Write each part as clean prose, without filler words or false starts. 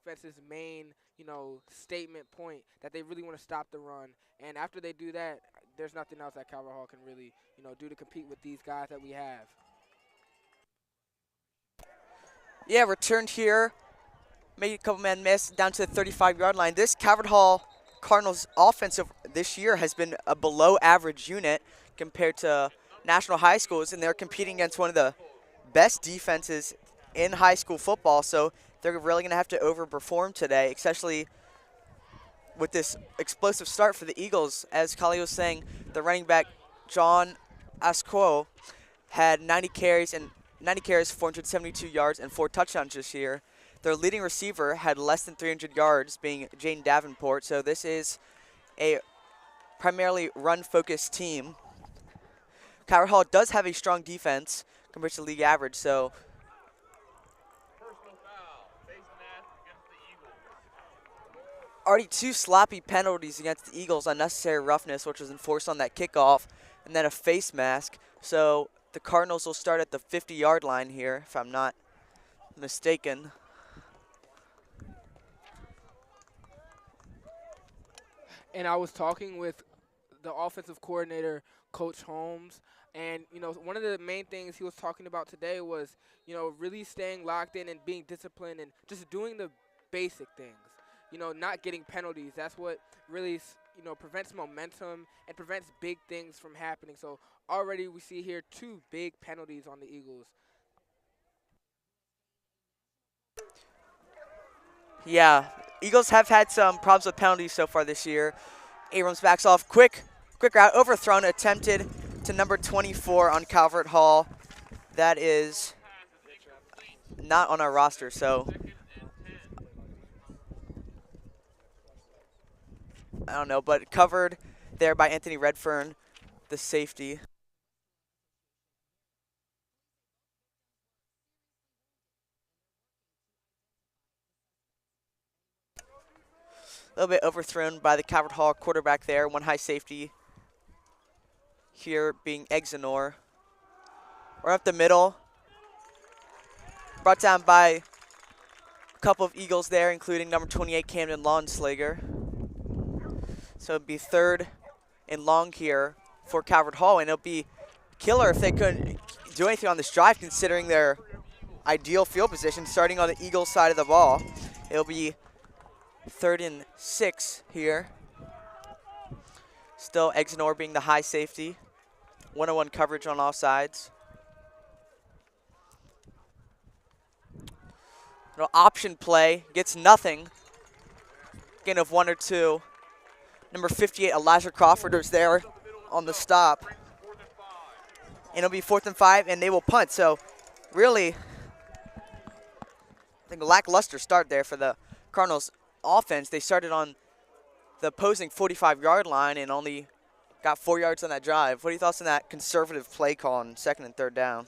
defense's main, statement point that they really want to stop the run. And after they do that, there's nothing else that Calvert Hall can really, do to compete with these guys that we have. Yeah, returned here. Made a couple man miss down to the 35-yard line. This Calvert Hall Cardinals offensive this year has been a below average unit compared to national high schools, and they're competing against one of the best defenses in high school football, so they're really going to have to overperform today, especially with this explosive start for the Eagles. As Kali was saying, the running back John Asquo had 90 carries, 472 yards, and 4 touchdowns this year. Their leading receiver had less than 300 yards, being Jane Davenport, so this is a primarily run-focused team. Calvert Hall does have a strong defense compared to league average, so already 2 sloppy penalties against the Eagles, unnecessary roughness, which was enforced on that kickoff, and then a face mask. So the Cardinals will start at the 50-yard line here, if I'm not mistaken. And I was talking with the offensive coordinator, Coach Holmes, and, one of the main things he was talking about today was, really staying locked in and being disciplined and just doing the basic things. Not getting penalties. That's what really, prevents momentum and prevents big things from happening. So already we see here 2 big penalties on the Eagles. Yeah, Eagles have had some problems with penalties so far this year. Abrams backs off, quick route, overthrown, attempted to number 24 on Calvert Hall. That is not on our roster, so I don't know, but covered there by Anthony Redfern, the safety. A little bit overthrown by the Calvert Hall quarterback there, 1 high safety. Here being Exenor. Right up the middle. Brought down by a couple of Eagles there, including number 28, Camden Lawnslager. So it'd be 3rd and long here for Calvert Hall, and it'll be killer if they couldn't do anything on this drive, considering their ideal field position, starting on the Eagles side of the ball. It'll be 3rd and 6 here. Still Exenor being the high safety. 1-on-1 coverage on all sides. No option play, gets nothing. Gain of 1 or 2. Number 58, Elijah Crawford, is there on the stop. And it'll be 4th and 5, and they will punt. So really, I think a lackluster start there for the Cardinals offense. They started on the opposing 45-yard line and only got 4 yards on that drive. What are your thoughts on that conservative play call on 2nd and 3rd down?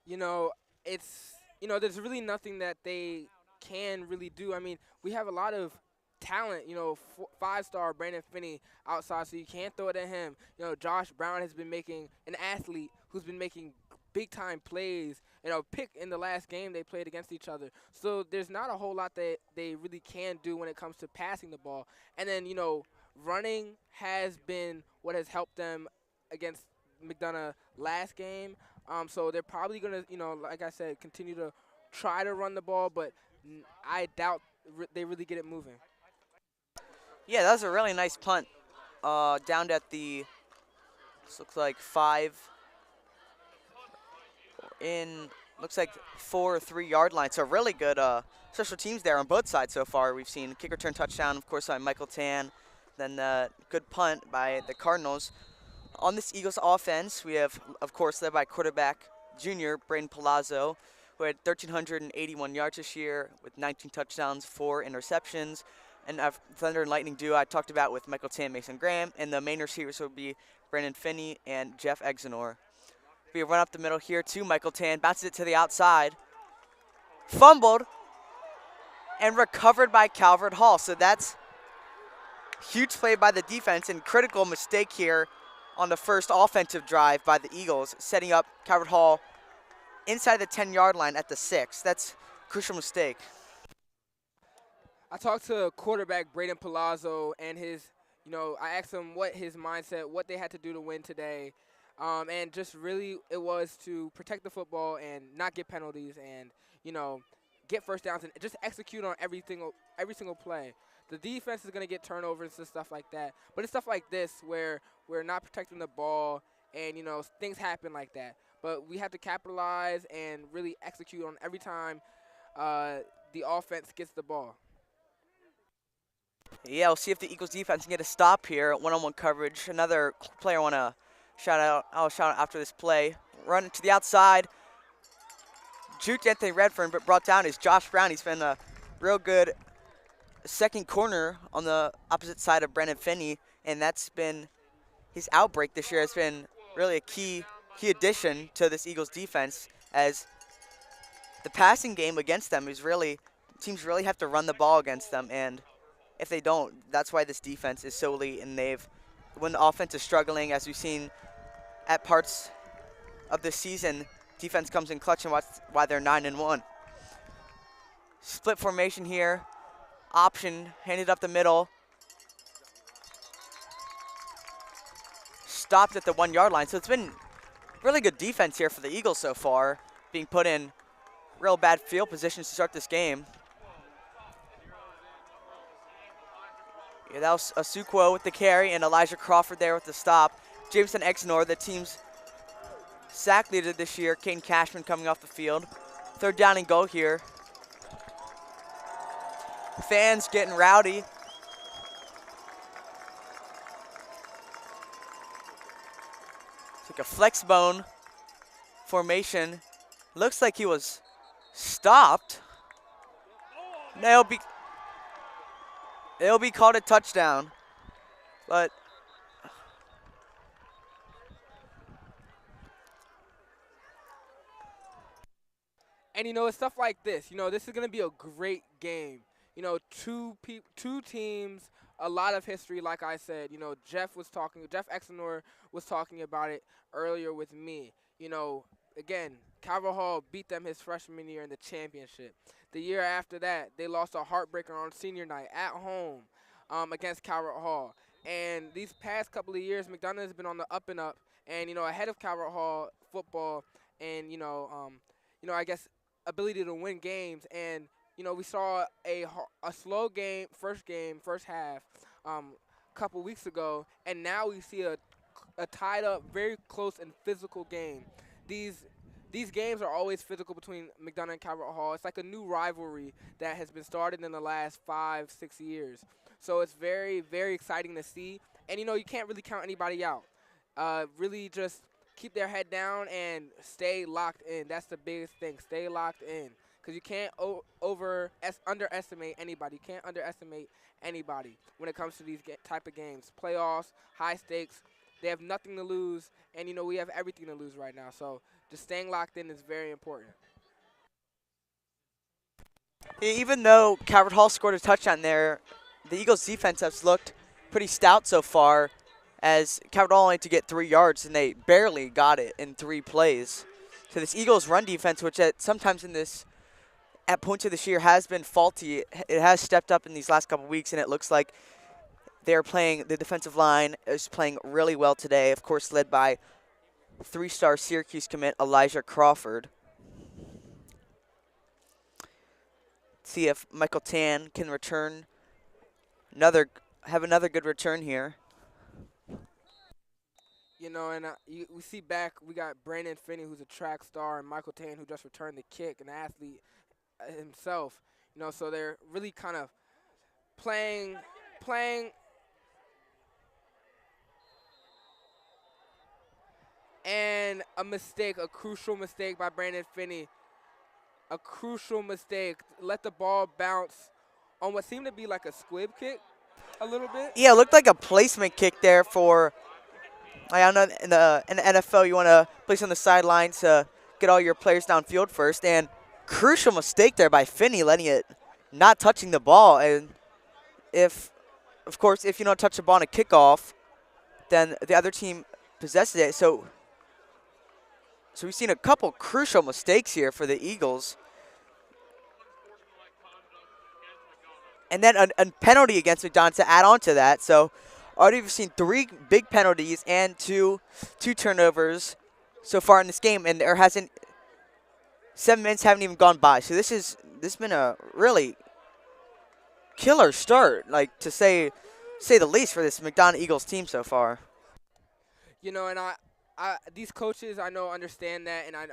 There's really nothing that they can really do. I mean, we have a lot of talent, 5-star Brandon Finney outside, so you can't throw it at him. Josh Brown has been making an athlete who's been making big-time plays, pick in the last game they played against each other. So there's not a whole lot that they really can do when it comes to passing the ball. And then, running has been what has helped them against McDonogh last game. So they're probably going to, like I said, continue to try to run the ball, but I doubt they really get it moving. Yeah, that was a really nice punt. Down at the, this looks like 5, looks like 4 or 3-yard line. So really good special teams there on both sides so far. We've seen kick return touchdown, of course, by Michael Tan. Then good punt by the Cardinals. On this Eagles offense, we have, of course, led by quarterback junior Braden Palazzo, who had 1,381 yards this year with 19 touchdowns, 4 interceptions. And Thunder and Lightning duo I talked about with Michael Tan, Mason Graham. And the main receivers would be Brandon Finney and Jeff Exenor. We run up the middle here to Michael Tan, bounces it to the outside. Fumbled and recovered by Calvert Hall. So that's huge play by the defense and critical mistake here on the first offensive drive by the Eagles, setting up Calvert Hall inside the 10-yard line at the 6. That's a crucial mistake. I talked to quarterback Braden Palazzo and I asked him what his mindset, what they had to do to win today. And just really it was to protect the football and not get penalties and, get first downs and just execute on every single play. The defense is going to get turnovers and stuff like that. But it's stuff like this where we're not protecting the ball and, things happen like that. But we have to capitalize and really execute on every time the offense gets the ball. Yeah, we'll see if the Eagles defense can get a stop here. One-on-one coverage. Another player I want to shout out. I'll shout out after this play. Run to the outside. Juked Anthony Redfern, but brought down is Josh Brown. He's been a real good second corner on the opposite side of Brandon Finney, and that's been his outbreak this year. Has been really a key addition to this Eagles defense, as the passing game against them is really, teams really have to run the ball against them, and if they don't, that's why this defense is so elite. And when the offense is struggling, as we've seen at parts of this season, defense comes in clutch, and why they're 9-1. Split formation here. Option handed up the middle. Stopped at the 1 yard line. So it's been really good defense here for the Eagles so far, being put in real bad field positions to start this game. Yeah, that was Asukwo with the carry and Elijah Crawford there with the stop. Jameson Exnor, the team's sack leader this year. Caden Cashman coming off the field. 3rd down and goal here. Fans getting rowdy. It's like a flex bone formation. Looks like he was stopped. It'll be called a touchdown, but and it's stuff like this. This is going to be a great game. Two teams, a lot of history. Like I said, Jeff Exenor was talking about it earlier with me. Again, Calvert Hall beat them his freshman year in the championship. The year after that, they lost a heartbreaker on senior night at home against Calvert Hall. And these past couple of years, McDonogh has been on the up and up, and ahead of Calvert Hall football, and I guess ability to win games. And we saw a slow first half, couple weeks ago, and now we see a tied up, very close and physical game. These games are always physical between McDonogh and Calvert Hall. It's like a new rivalry that has been started in the last 5-6 years. So it's very, very exciting to see. And, you can't really count anybody out. Really just keep their head down and stay locked in. That's the biggest thing. Stay locked in. Because you can't underestimate anybody. You can't underestimate anybody when it comes to these type of games. Playoffs, high stakes. They have nothing to lose. And, we have everything to lose right now. So just staying locked in is very important. even though Calvert Hall scored a touchdown there, the Eagles' defense has looked pretty stout so far, as Calvert Hall only had to get 3 yards, and they barely got it in 3 plays. So this Eagles' run defense, which sometimes at points of this year has been faulty, it has stepped up in these last couple weeks, and it looks like the defensive line is playing really well today, of course led by 3-star Syracuse commit Elijah Crawford. See if Michael Tan can have another good return here. And we see back, we got Brandon Finney, who's a track star, and Michael Tan, who just returned the kick, an athlete himself. So they're really kind of playing. And a crucial mistake by Brandon Finney. A crucial mistake. Let the ball bounce on what seemed to be like a squib kick a little bit. Yeah, it looked like a placement kick there for, I don't know, in the NFL, you want to place on the sidelines to get all your players downfield first. And crucial mistake there by Finney, not touching the ball. And if you don't touch the ball on a kickoff, then the other team possesses it. So we've seen a couple crucial mistakes here for the Eagles. And then a penalty against McDonogh to add on to that. So already we've seen 3 big penalties and two turnovers so far in this game, and there hasn't 7 minutes haven't even gone by. So this has been a really killer start, like to say the least, for this McDonogh Eagles team so far. You know, and these coaches I know understand that, and I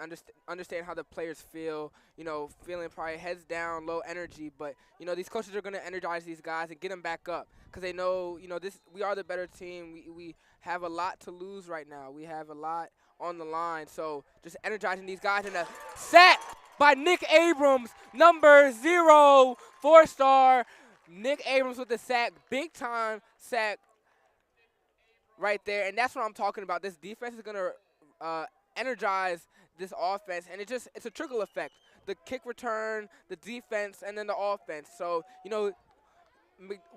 understand how the players feel. You know, feeling probably heads down, low energy, but you know these coaches are going to energize these guys and get them back up because they know, you know, we are the better team. We have a lot to lose right now. We have a lot on the line, so just energizing these guys. And a sack by Nick Abrams, number 0, 4-star. Nick Abrams with the sack, big time sack right there, and that's what I'm talking about. This defense is going to energize this offense, and it's a trickle effect. The kick return, the defense, and then the offense. So, you know,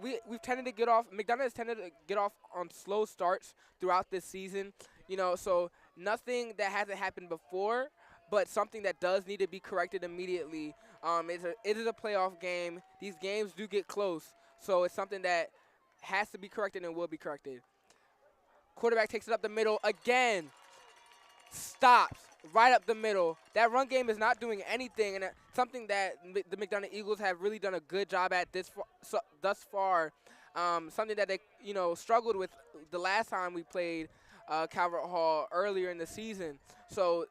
we've tended to get off, McDonogh has tended to get off on slow starts throughout this season, you know, so nothing that hasn't happened before, but something that does need to be corrected immediately. It is a playoff game. These games do get close, so it's something that has to be corrected and will be corrected. Quarterback takes it up the middle again. Stops right up the middle. That run game is not doing anything, and something that the McDonogh Eagles have really done a good job at thus far. Something that they, you know, struggled with the last time we played Calvert Hall earlier in the season. So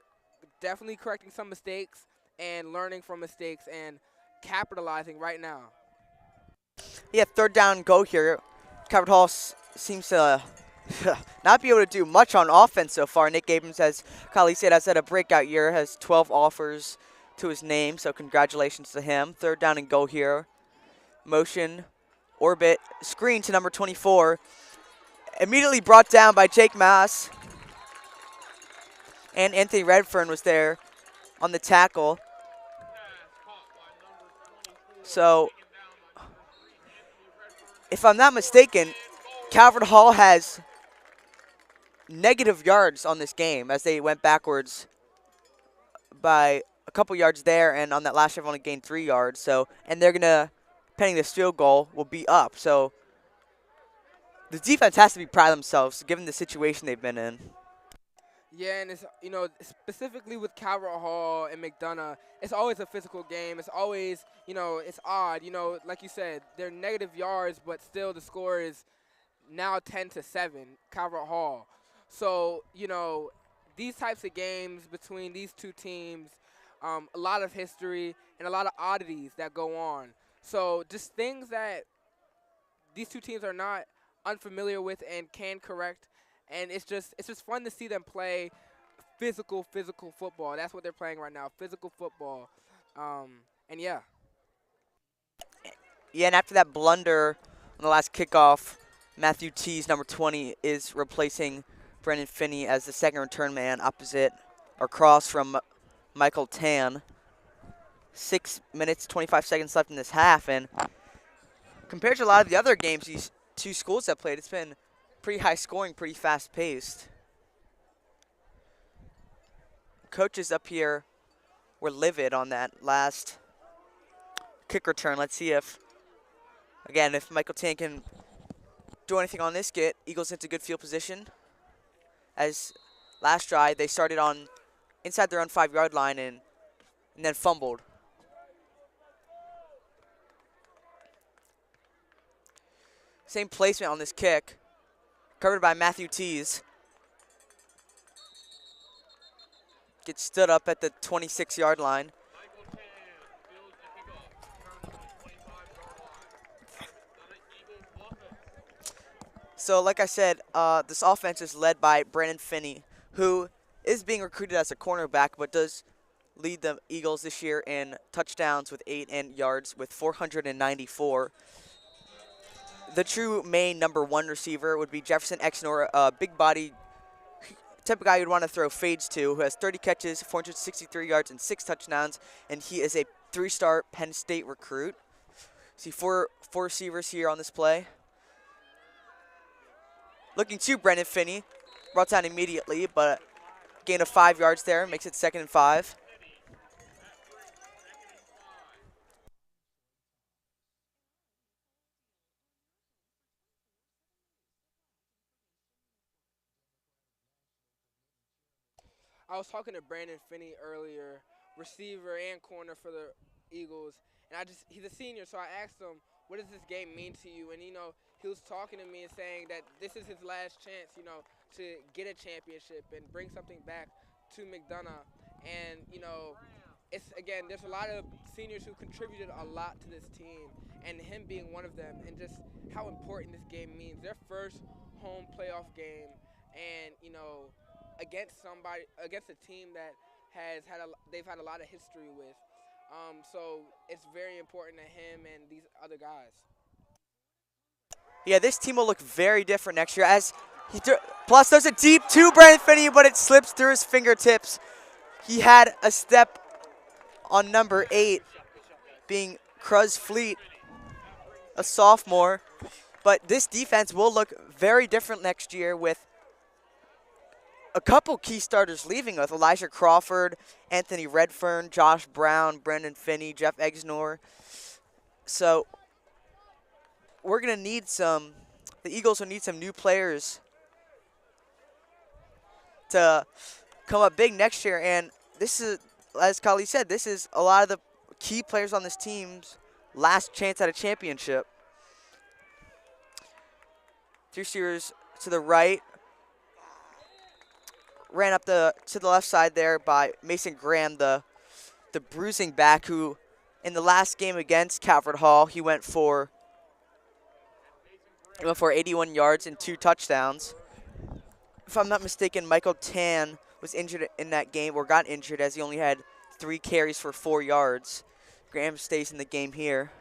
definitely correcting some mistakes and learning from mistakes and capitalizing right now. Yeah, 3rd down go here. Calvert Hall seems to not be able to do much on offense so far. Nick Abrams, as Kali said, has had a breakout year, has 12 offers to his name, so congratulations to him. 3rd down and go here. Motion, orbit, screen to number 24. Immediately brought down by Jake Mass. And Anthony Redfern was there on the tackle. So, if I'm not mistaken, Calvert Hall has negative yards on this game as they went backwards by a couple yards there, and on that last drive only gained 3 yards. So, and they're gonna, pending this field goal, will be up. So the defense has to be proud of themselves given the situation they've been in. Yeah, and it's, you know, specifically with Calvert Hall and McDonogh, it's always a physical game. It's always, you know, it's odd. You know, like you said, they're negative yards, but still the score is now 10-7, Calvert Hall. So, you know, these types of games between these two teams, a lot of history and a lot of oddities that go on. So just things that these two teams are not unfamiliar with and can correct. And it's just fun to see them play physical football. That's what they're playing right now, physical football. And yeah. Yeah, and after that blunder on the last kickoff, Matthew Tees, number 20, is replacing Brendan Finney as the second return man opposite or across from Michael Tan. 6 minutes, 25 seconds left in this half, and compared to a lot of the other games these two schools have played, it's been pretty high scoring, pretty fast paced. Coaches up here were livid on that last kick return. Let's see if Michael Tan can do anything on this. Get Eagles into good field position. As last drive, they started on inside their own 5-yard line and then fumbled. Same placement on this kick. Covered by Matthew Tees. Gets stood up at the 26-yard line. So, like I said, this offense is led by Brandon Finney, who is being recruited as a cornerback, but does lead the Eagles this year in touchdowns with 8 and yards with 494. The true main number 1 receiver would be Jefferson Exnor, a big body type of guy you'd want to throw fades to, who has 30 catches, 463 yards, and 6 touchdowns, and he is a 3-star Penn State recruit. See four receivers here on this play. Looking to Brendan Finney, brought down immediately, but gain of 5 yards there, makes it 2nd and 5. I was talking to Brandon Finney earlier, receiver and corner for the Eagles, and he's a senior, so I asked him, what does this game mean to you? And, he was talking to me and saying that this is his last chance, to get a championship and bring something back to McDonogh. And, there's a lot of seniors who contributed a lot to this team, and him being one of them, and just how important this game means. Their first home playoff game, and, against a team that they've had a lot of history with. So it's very important to him and these other guys. Yeah, this team will look very different next year. As plus, there's a deep to Brandon Finney, but it slips through his fingertips. He had a step on number 8, being Cruz Fleet, a sophomore. But this defense will look very different next year with a couple key starters leaving, with Elijah Crawford, Anthony Redfern, Josh Brown, Brandon Finney, Jeff Exnor. So we're going to need the Eagles will need some new players to come up big next year. And this is, as Kali said, this is a lot of the key players on this team's last chance at a championship. 3 receivers to the right. Ran up to the left side there by Mason Graham, the bruising back, who in the last game against Calvert Hall, he went for 81 yards and 2 touchdowns. If I'm not mistaken, Michael Tan was injured in that game, or got injured, as he only had 3 carries for 4 yards. Graham stays in the game here.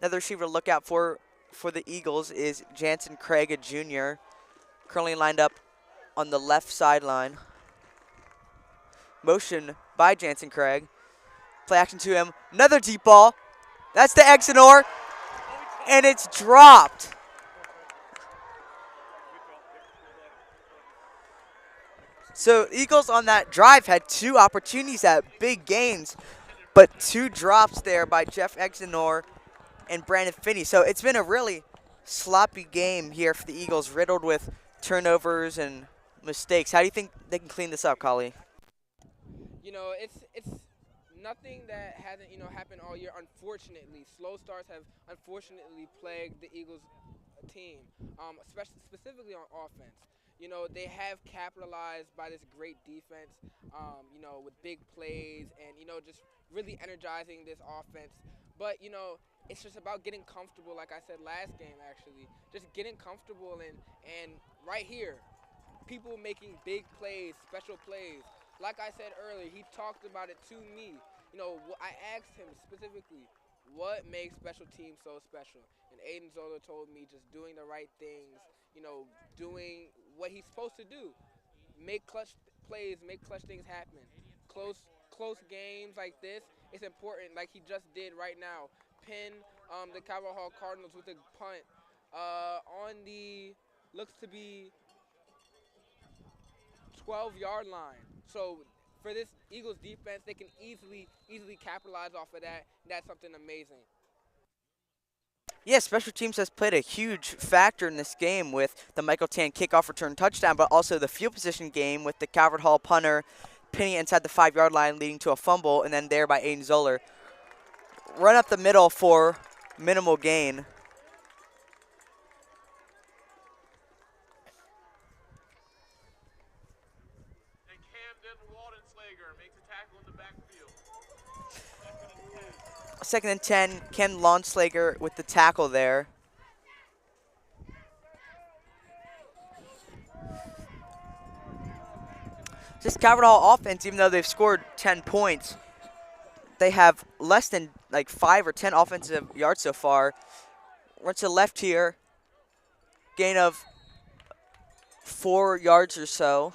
Another receiver to look out for the Eagles is Jansen Craig, a junior, currently lined up on the left sideline. Motion by Jansen Craig. Play action to him. Another deep ball. That's to Exenor. And it's dropped. So Eagles on that drive had 2 opportunities at big gains, but 2 drops there by Jeff Exenor and Brandon Finney. So it's been a really sloppy game here for the Eagles, riddled with turnovers and mistakes. How do you think they can clean this up, Kali? It's nothing that hasn't happened all year. Unfortunately, slow starts have unfortunately plagued the Eagles team, specifically on offense. They have capitalized by this great defense, with big plays and just really energizing this offense. But it's just about getting comfortable. Like I said last game, actually, just getting comfortable and right here. People making big plays, special plays. Like I said earlier, he talked about it to me. I asked him specifically, what makes special teams so special? And Aiden Zoller told me just doing the right things, doing what he's supposed to do. Make clutch plays, make clutch things happen. Close games like this, it's important, like he just did right now. Pin the Calvert Hall Cardinals with a punt on the, looks to be 12-yard line. So for this Eagles defense, they can easily capitalize off of that. That's something amazing. Yeah, special teams has played a huge factor in this game with the Michael Tan kickoff return touchdown, but also the field position game with the Calvert Hall punter pinning inside the 5-yard line, leading to a fumble, and then there by Aiden Zoller. Run up the middle for minimal gain. Second and 10, Ken Lawnslager with the tackle there. This Calvert Hall offense, even though they've scored 10 points, they have less than like 5 or 10 offensive yards so far. Run to the left here. Gain of 4 yards or so.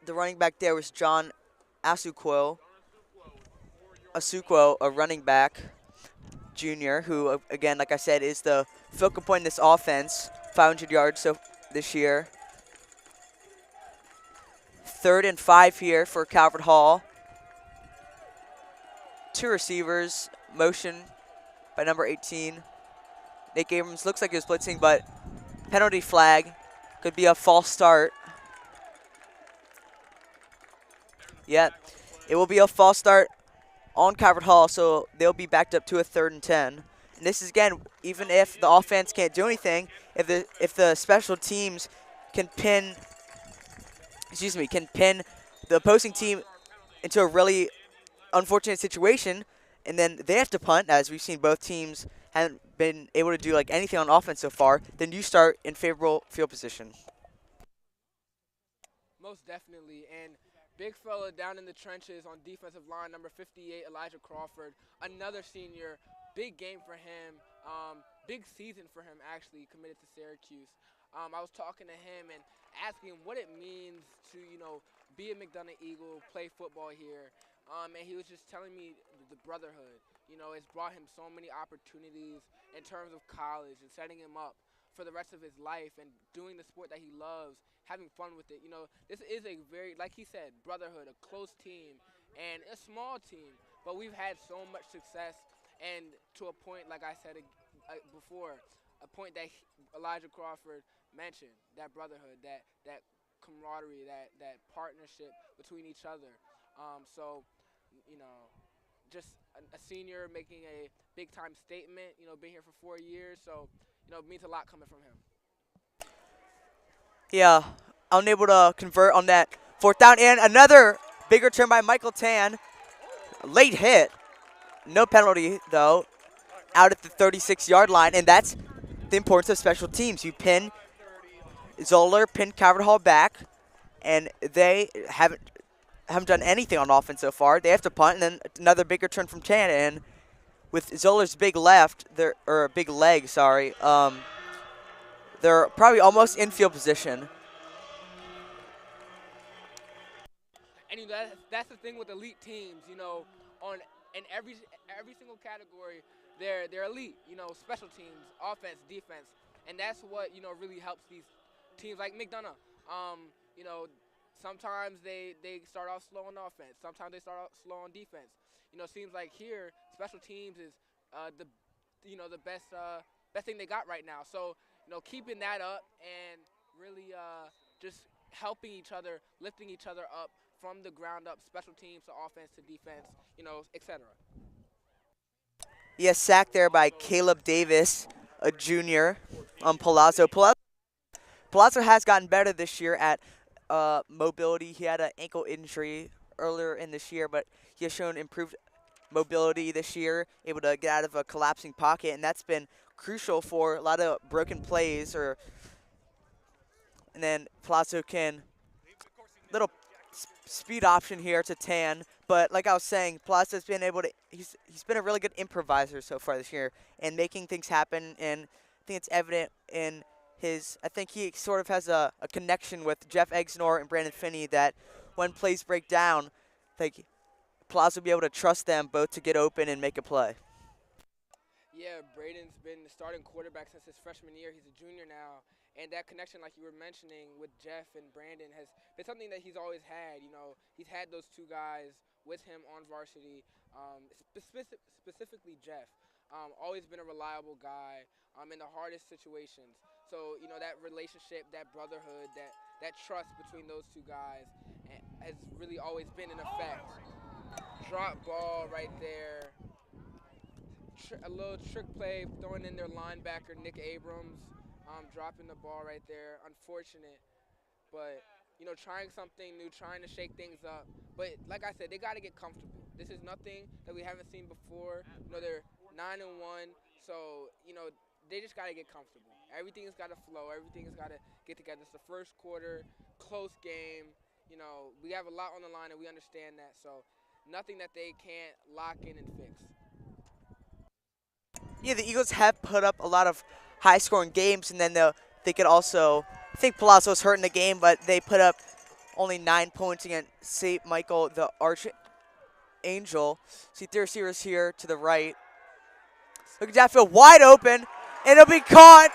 The running back there was John Asukwo, a running back, junior, who, again, like I said, is the focal point in this offense. 500 yards so this year. 3rd and 5 here for Calvert Hall. 2 receivers, motion by number 18. Nick Abrams looks like he was blitzing, but penalty flag. Could be a false start. Yeah, it will be a false start on Calvert Hall, so they'll be backed up to a 3rd and 10. And this is, again, even if the offense can't do anything, if the special teams can pin the opposing team into a really unfortunate situation, and then they have to punt, as we've seen both teams haven't been able to do like anything on offense so far, then you start in favorable field position. Most definitely. And big fella down in the trenches on defensive line, number 58, Elijah Crawford, another senior. Big game for him. Big season for him, actually, committed to Syracuse. I was talking to him and asking him what it means to, be a McDonogh Eagle, play football here. And he was just telling me the brotherhood. It's brought him so many opportunities in terms of college and setting him up for the rest of his life and doing the sport that he loves, having fun with it. This is a very, like he said, brotherhood, a close team, and a small team. But we've had so much success, and to a point, like I said before, a point that Elijah Crawford mentioned, that brotherhood, that camaraderie, that partnership between each other. Just a senior making a big-time statement, been here for 4 years, so, it means a lot coming from him. Yeah, unable to convert on that 4th down, and another big return by Michael Tan. Late hit. No penalty, though, out at the 36-yard line, and that's the importance of special teams. You pin Zoller, pin Calvert Hall back, and they haven't done anything on offense so far. They have to punt, and then another big return from Tan, and with Zoller's big big leg, they're probably almost in field position. And that's the thing with elite teams, in every single category, they're elite. Special teams, offense, defense, and that's what really helps these teams like McDonogh. Sometimes they start off slow on offense. Sometimes they start off slow on defense. It seems like here special teams is the best thing they got right now. So keeping that up and really just helping each other, lifting each other up from the ground up, special teams to offense to defense, etc. Yes, sacked there by Caleb Davis, a junior on Palazzo. Palazzo has gotten better this year at mobility. He had an ankle injury earlier in this year, but he has shown improved mobility this year, able to get out of a collapsing pocket, and that's been crucial for a lot of broken plays. And then Palazzo can little speed option here to Tan, but like I was saying, Palazzo's been able to. He's been a really good improviser so far this year and making things happen, and I think it's evident in his. I think he sort of has a connection with Jeff Exnor and Brandon Finney that when plays break down, like Palazzo will be able to trust them both to get open and make a play. Yeah, Braden's been the starting quarterback since his freshman year. He's a junior now, and that connection, like you were mentioning, with Jeff and Brandon has been something that he's always had. He's had those two guys with him on varsity, specifically Jeff. Always been a reliable guy in the hardest situations. So, that relationship, that brotherhood, that trust between those two guys has really always been in effect. Drop ball right there. A little trick play, throwing in their linebacker, Nick Abrams, dropping the ball right there. Unfortunate, but, trying something new, trying to shake things up. But like I said, they got to get comfortable. This is nothing that we haven't seen before. They're 9-1, so, they just got to get comfortable. Everything's got to flow. Everything's got to get together. It's the first quarter, close game. We have a lot on the line, and we understand that. So nothing that they can't lock in and fix. Yeah, the Eagles have put up a lot of high-scoring games, and then they could also. I think Palazzo's hurt in the game, but they put up only 9 points against St. Michael, the Archangel. See, the receivers here to the right. Look at that field, wide open, and it'll be caught.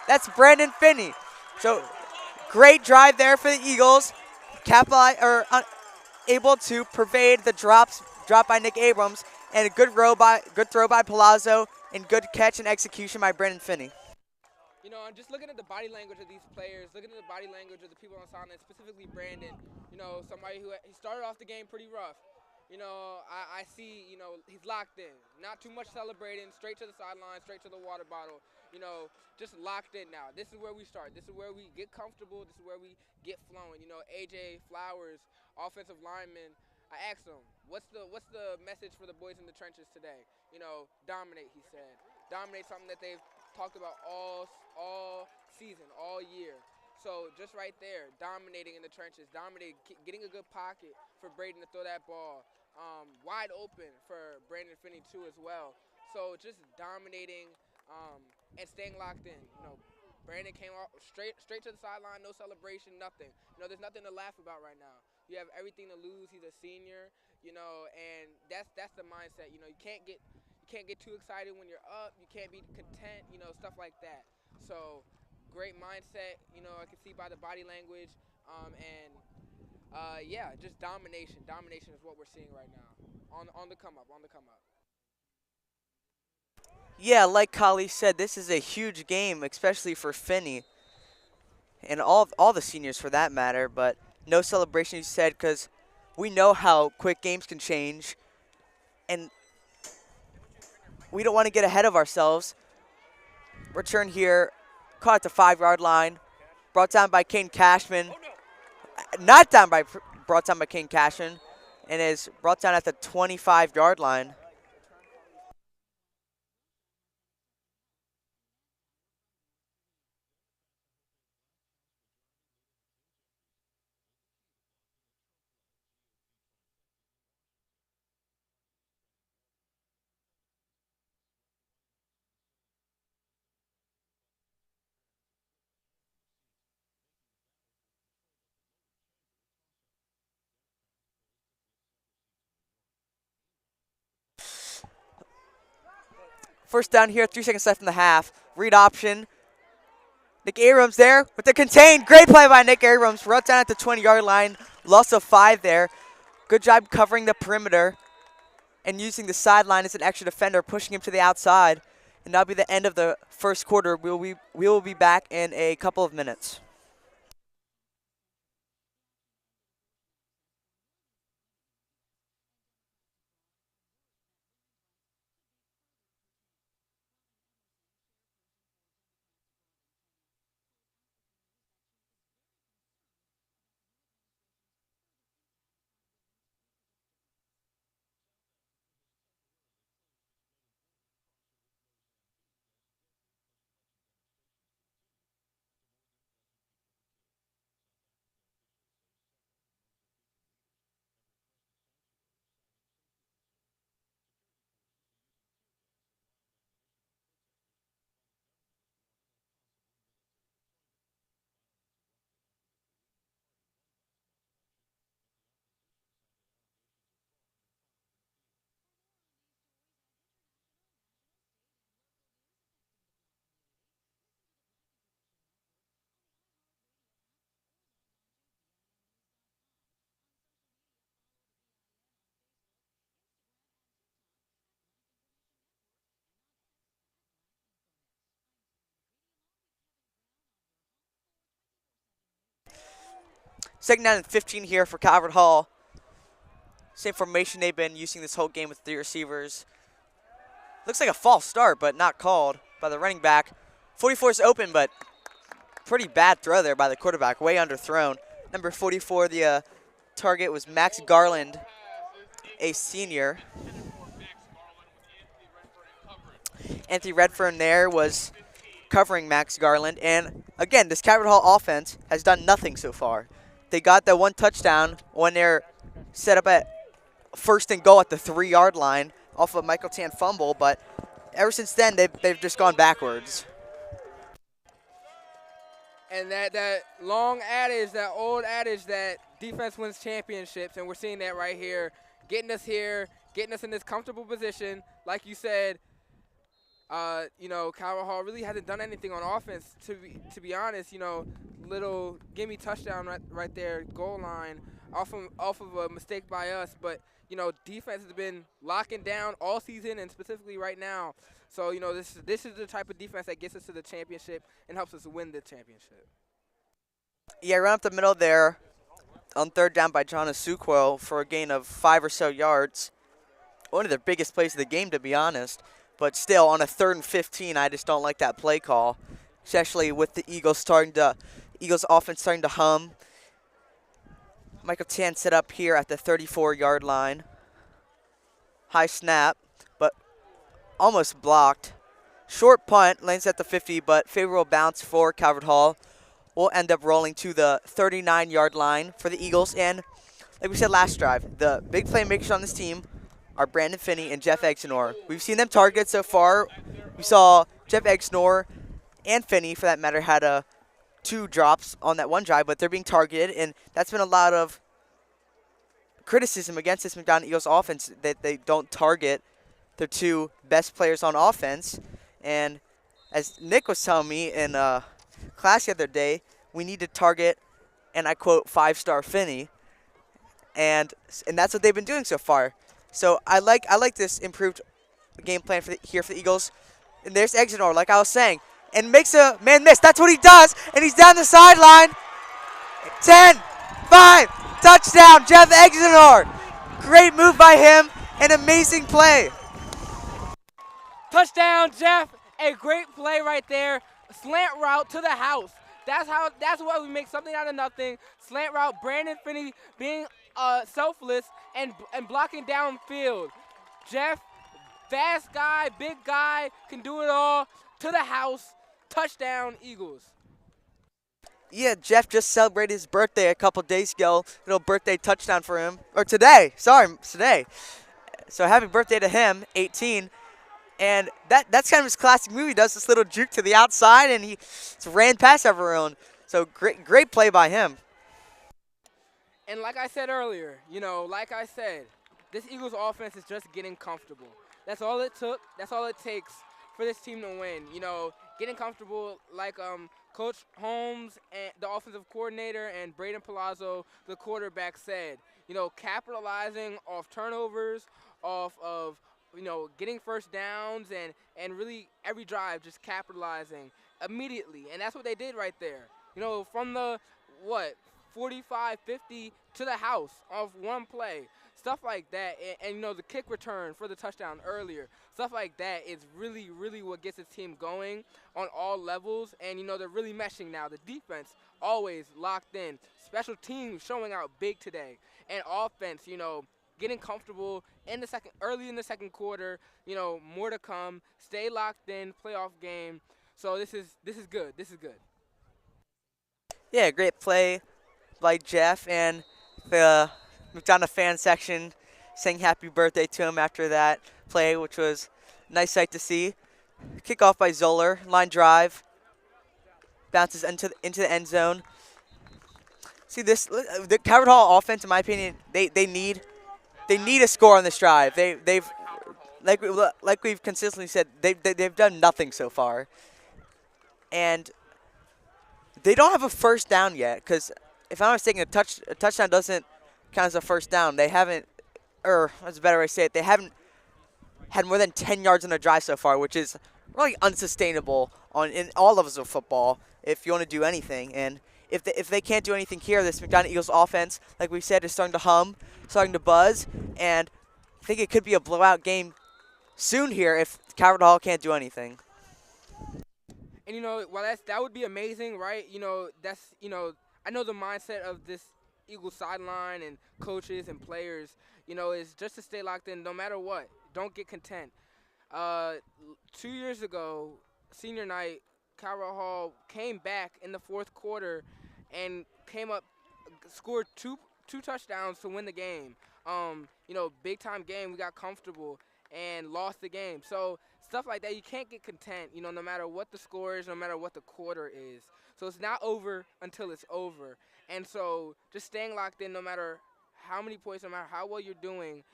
That's Brandon Finney. So, great drive there for the Eagles. Able to pervade the drop by Nick Abrams, And a good throw by Palazzo, and good catch and execution by Brandon Finney. You know, I'm just looking at the body language of these players, looking at the body language of the people on the sideline, specifically Brandon. You know, somebody who he started off the game pretty rough. You know, I see, you know, he's locked in. Not too much celebrating, straight to the sideline, straight to the water bottle. You know, just locked in now. This is where we start. This is where we get comfortable. This is where we get flowing. You know, AJ Flowers, offensive lineman, I asked him, what's the message for the boys in the trenches today? You know, dominate, he said. Dominate, something that they've talked about all season, all year. So just right there, dominating in the trenches, dominating, getting a good pocket for Braden to throw that ball. Wide open for Brandon Finney too as well. So just dominating and staying locked in. You know, Brandon came off straight to the sideline, no celebration, nothing. You know, there's nothing to laugh about right now. You have everything to lose. He's a senior, you know, and that's the mindset. You know, you can't get too excited when you're up. You can't be content, you know, stuff like that. So great mindset, you know, I can see by the body language, yeah, just domination. Domination is what we're seeing right now on the come up. Yeah, like Kali said, this is a huge game, especially for Finney and all the seniors for that matter. But no celebration, you said, because we know how quick games can change, and we don't want to get ahead of ourselves. Return here, caught at the 5-yard line, brought down by Kane Cashman. Brought down by Kane Cashman, and is brought down at the 25-yard line. First down here, 3 seconds left in the half. Read option. Nick Abrams there with the contain. Great play by Nick Abrams. Brought down at the 20-yard line. Loss of 5 there. Good job covering the perimeter and using the sideline as an extra defender, pushing him to the outside. And that'll be the end of the first quarter. We will be back in a couple of minutes. Second down and 15 here for Calvert Hall. Same formation they've been using this whole game with 3 receivers. Looks like a false start, but not called by the running back. 44 is open, but pretty bad throw there by the quarterback, way underthrown. Number 44, the target was Max Garland, a senior. Anthony Redfern there was covering Max Garland. And again, this Calvert Hall offense has done nothing so far. They got that 1 touchdown when they're set up at 1st and goal at the 3-yard line off of Michael Tan fumble, but ever since then, they've just gone backwards. And that long adage, that old adage that defense wins championships, and we're seeing that right here, getting us in this comfortable position. Like you said, you know, Calvert Hall really hasn't done anything on offense, to be honest. You know, little gimme touchdown right there, goal line. off of a mistake by us, but defense has been locking down all season and specifically right now. So this is the type of defense that gets us to the championship and helps us win the championship. Yeah, right up the middle there on third down by John Asuquo for a gain of 5 or so yards. One of their biggest plays of the game, to be honest. But still, on a 3rd and 15, I just don't like that play call, especially with the Eagles offense starting to hum. Michael Tan set up here at the 34-yard line. High snap, but almost blocked. Short punt, lands at the 50, but favorable bounce for Calvert Hall. Will end up rolling to the 39-yard line for the Eagles. And like we said last drive, the big playmakers on this team are Brandon Finney and Jeff Exenor. We've seen them targeted so far. We saw Jeff Exenor and Finney, for that matter, had 2 drops on that one drive, but they're being targeted, and that's been a lot of criticism against this McDonogh Eagles offense, that they don't target their 2 best players on offense. And as Nick was telling me in class the other day, we need to target, and I quote, 5-star Finney, and that's what they've been doing so far. So I like this improved game plan here for the Eagles. And there's Exenor, like I was saying, and makes a man miss. That's what he does, and he's down the sideline. 10, 5, touchdown, Jeff Exenor. Great move by him, an amazing play. Touchdown, Jeff! A great play right there. Slant route to the house. That's why we make something out of nothing. Slant route. Brandon Finney being selfless and blocking downfield. Jeff, fast guy, big guy, can do it all. To the house. Touchdown, Eagles. Yeah, Jeff just celebrated his birthday a couple days ago. Little birthday touchdown for him. Or today. Sorry, today. So happy birthday to him, 18. And that's kind of his classic move. He does this little juke to the outside, and he ran past everyone. So great play by him. And like I said earlier, this Eagles offense is just getting comfortable. That's all it took. That's all it takes for this team to win. Getting comfortable, like Coach Holmes, and the offensive coordinator, and Braden Palazzo, the quarterback, said. Capitalizing off turnovers, off of getting first downs, and really every drive just capitalizing immediately. And that's what they did right there. From the 45, 50 to the house off one play. Stuff like that, and the kick return for the touchdown earlier. Stuff like that is really, really what gets the team going on all levels. And, they're really meshing now. The defense always locked in. Special teams showing out big today. And offense, getting comfortable early in the second quarter. More to come. Stay locked in. Playoff game. So this is good. This is good. Yeah, great play by Jeff, and the McDonogh fan section saying happy birthday to him after that play, which was a nice sight to see. Kickoff by Zoller. Line drive. Bounces into the end zone. See this, the Calvert Hall offense, in my opinion, they need a score on this drive. They've like we've consistently said, they've done nothing so far, and they don't have a first down yet. Because if I'm not mistaken, a touchdown doesn't count as a first down. They haven't, or that's a better way to say it, they haven't had more than 10 yards on a drive so far, which is really unsustainable in all levels of football if you want to do anything. And if they can't do anything here, this McDonogh Eagles offense, like we said, is starting to hum, starting to buzz, and I think it could be a blowout game soon here if Calvert Hall can't do anything. And that would be amazing, right? I know the mindset of this Eagles sideline and coaches and players, is just to stay locked in no matter what. Don't get content. 2 years ago, senior night, Calvert Hall came back in the fourth quarter and scored two touchdowns to win the game. Big time game. We got comfortable and lost the game. So stuff like that, you can't get content, no matter what the score is, no matter what the quarter is. So it's not over until it's over. And so just staying locked in, no matter how many points, no matter how well you're doing,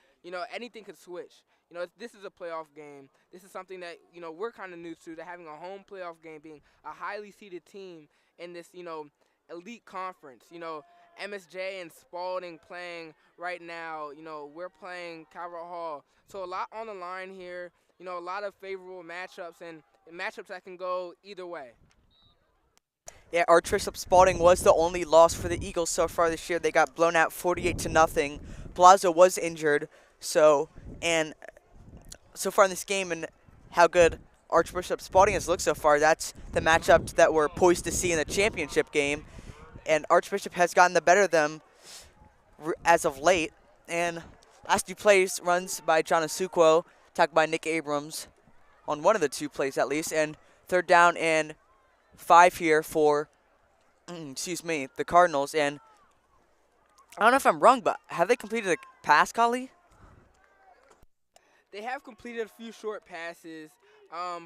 anything could switch. This is a playoff game. This is something that, we're kind of new to having a home playoff game, being a highly seeded team in this, elite conference. MSJ and Spalding playing right now. You know, we're playing Calvert Hall. So a lot on the line here. You know, a lot of favorable matchups and matchups that can go either way. Yeah, Archbishop Spalding was the only loss for the Eagles so far this year. They got blown out 48-0. Palazzo was injured, and so far in this game and how good Archbishop Spalding has looked so far, that's the matchup that we're poised to see in the championship game. And Archbishop has gotten the better of them as of late. And last two plays runs by John Asukwo, tackled by Nick Abrams on one of the two plays at least. And 3rd down and 5 here for, the Cardinals. And I don't know if I'm wrong, but have they completed a pass, Kali? They have completed a few short passes,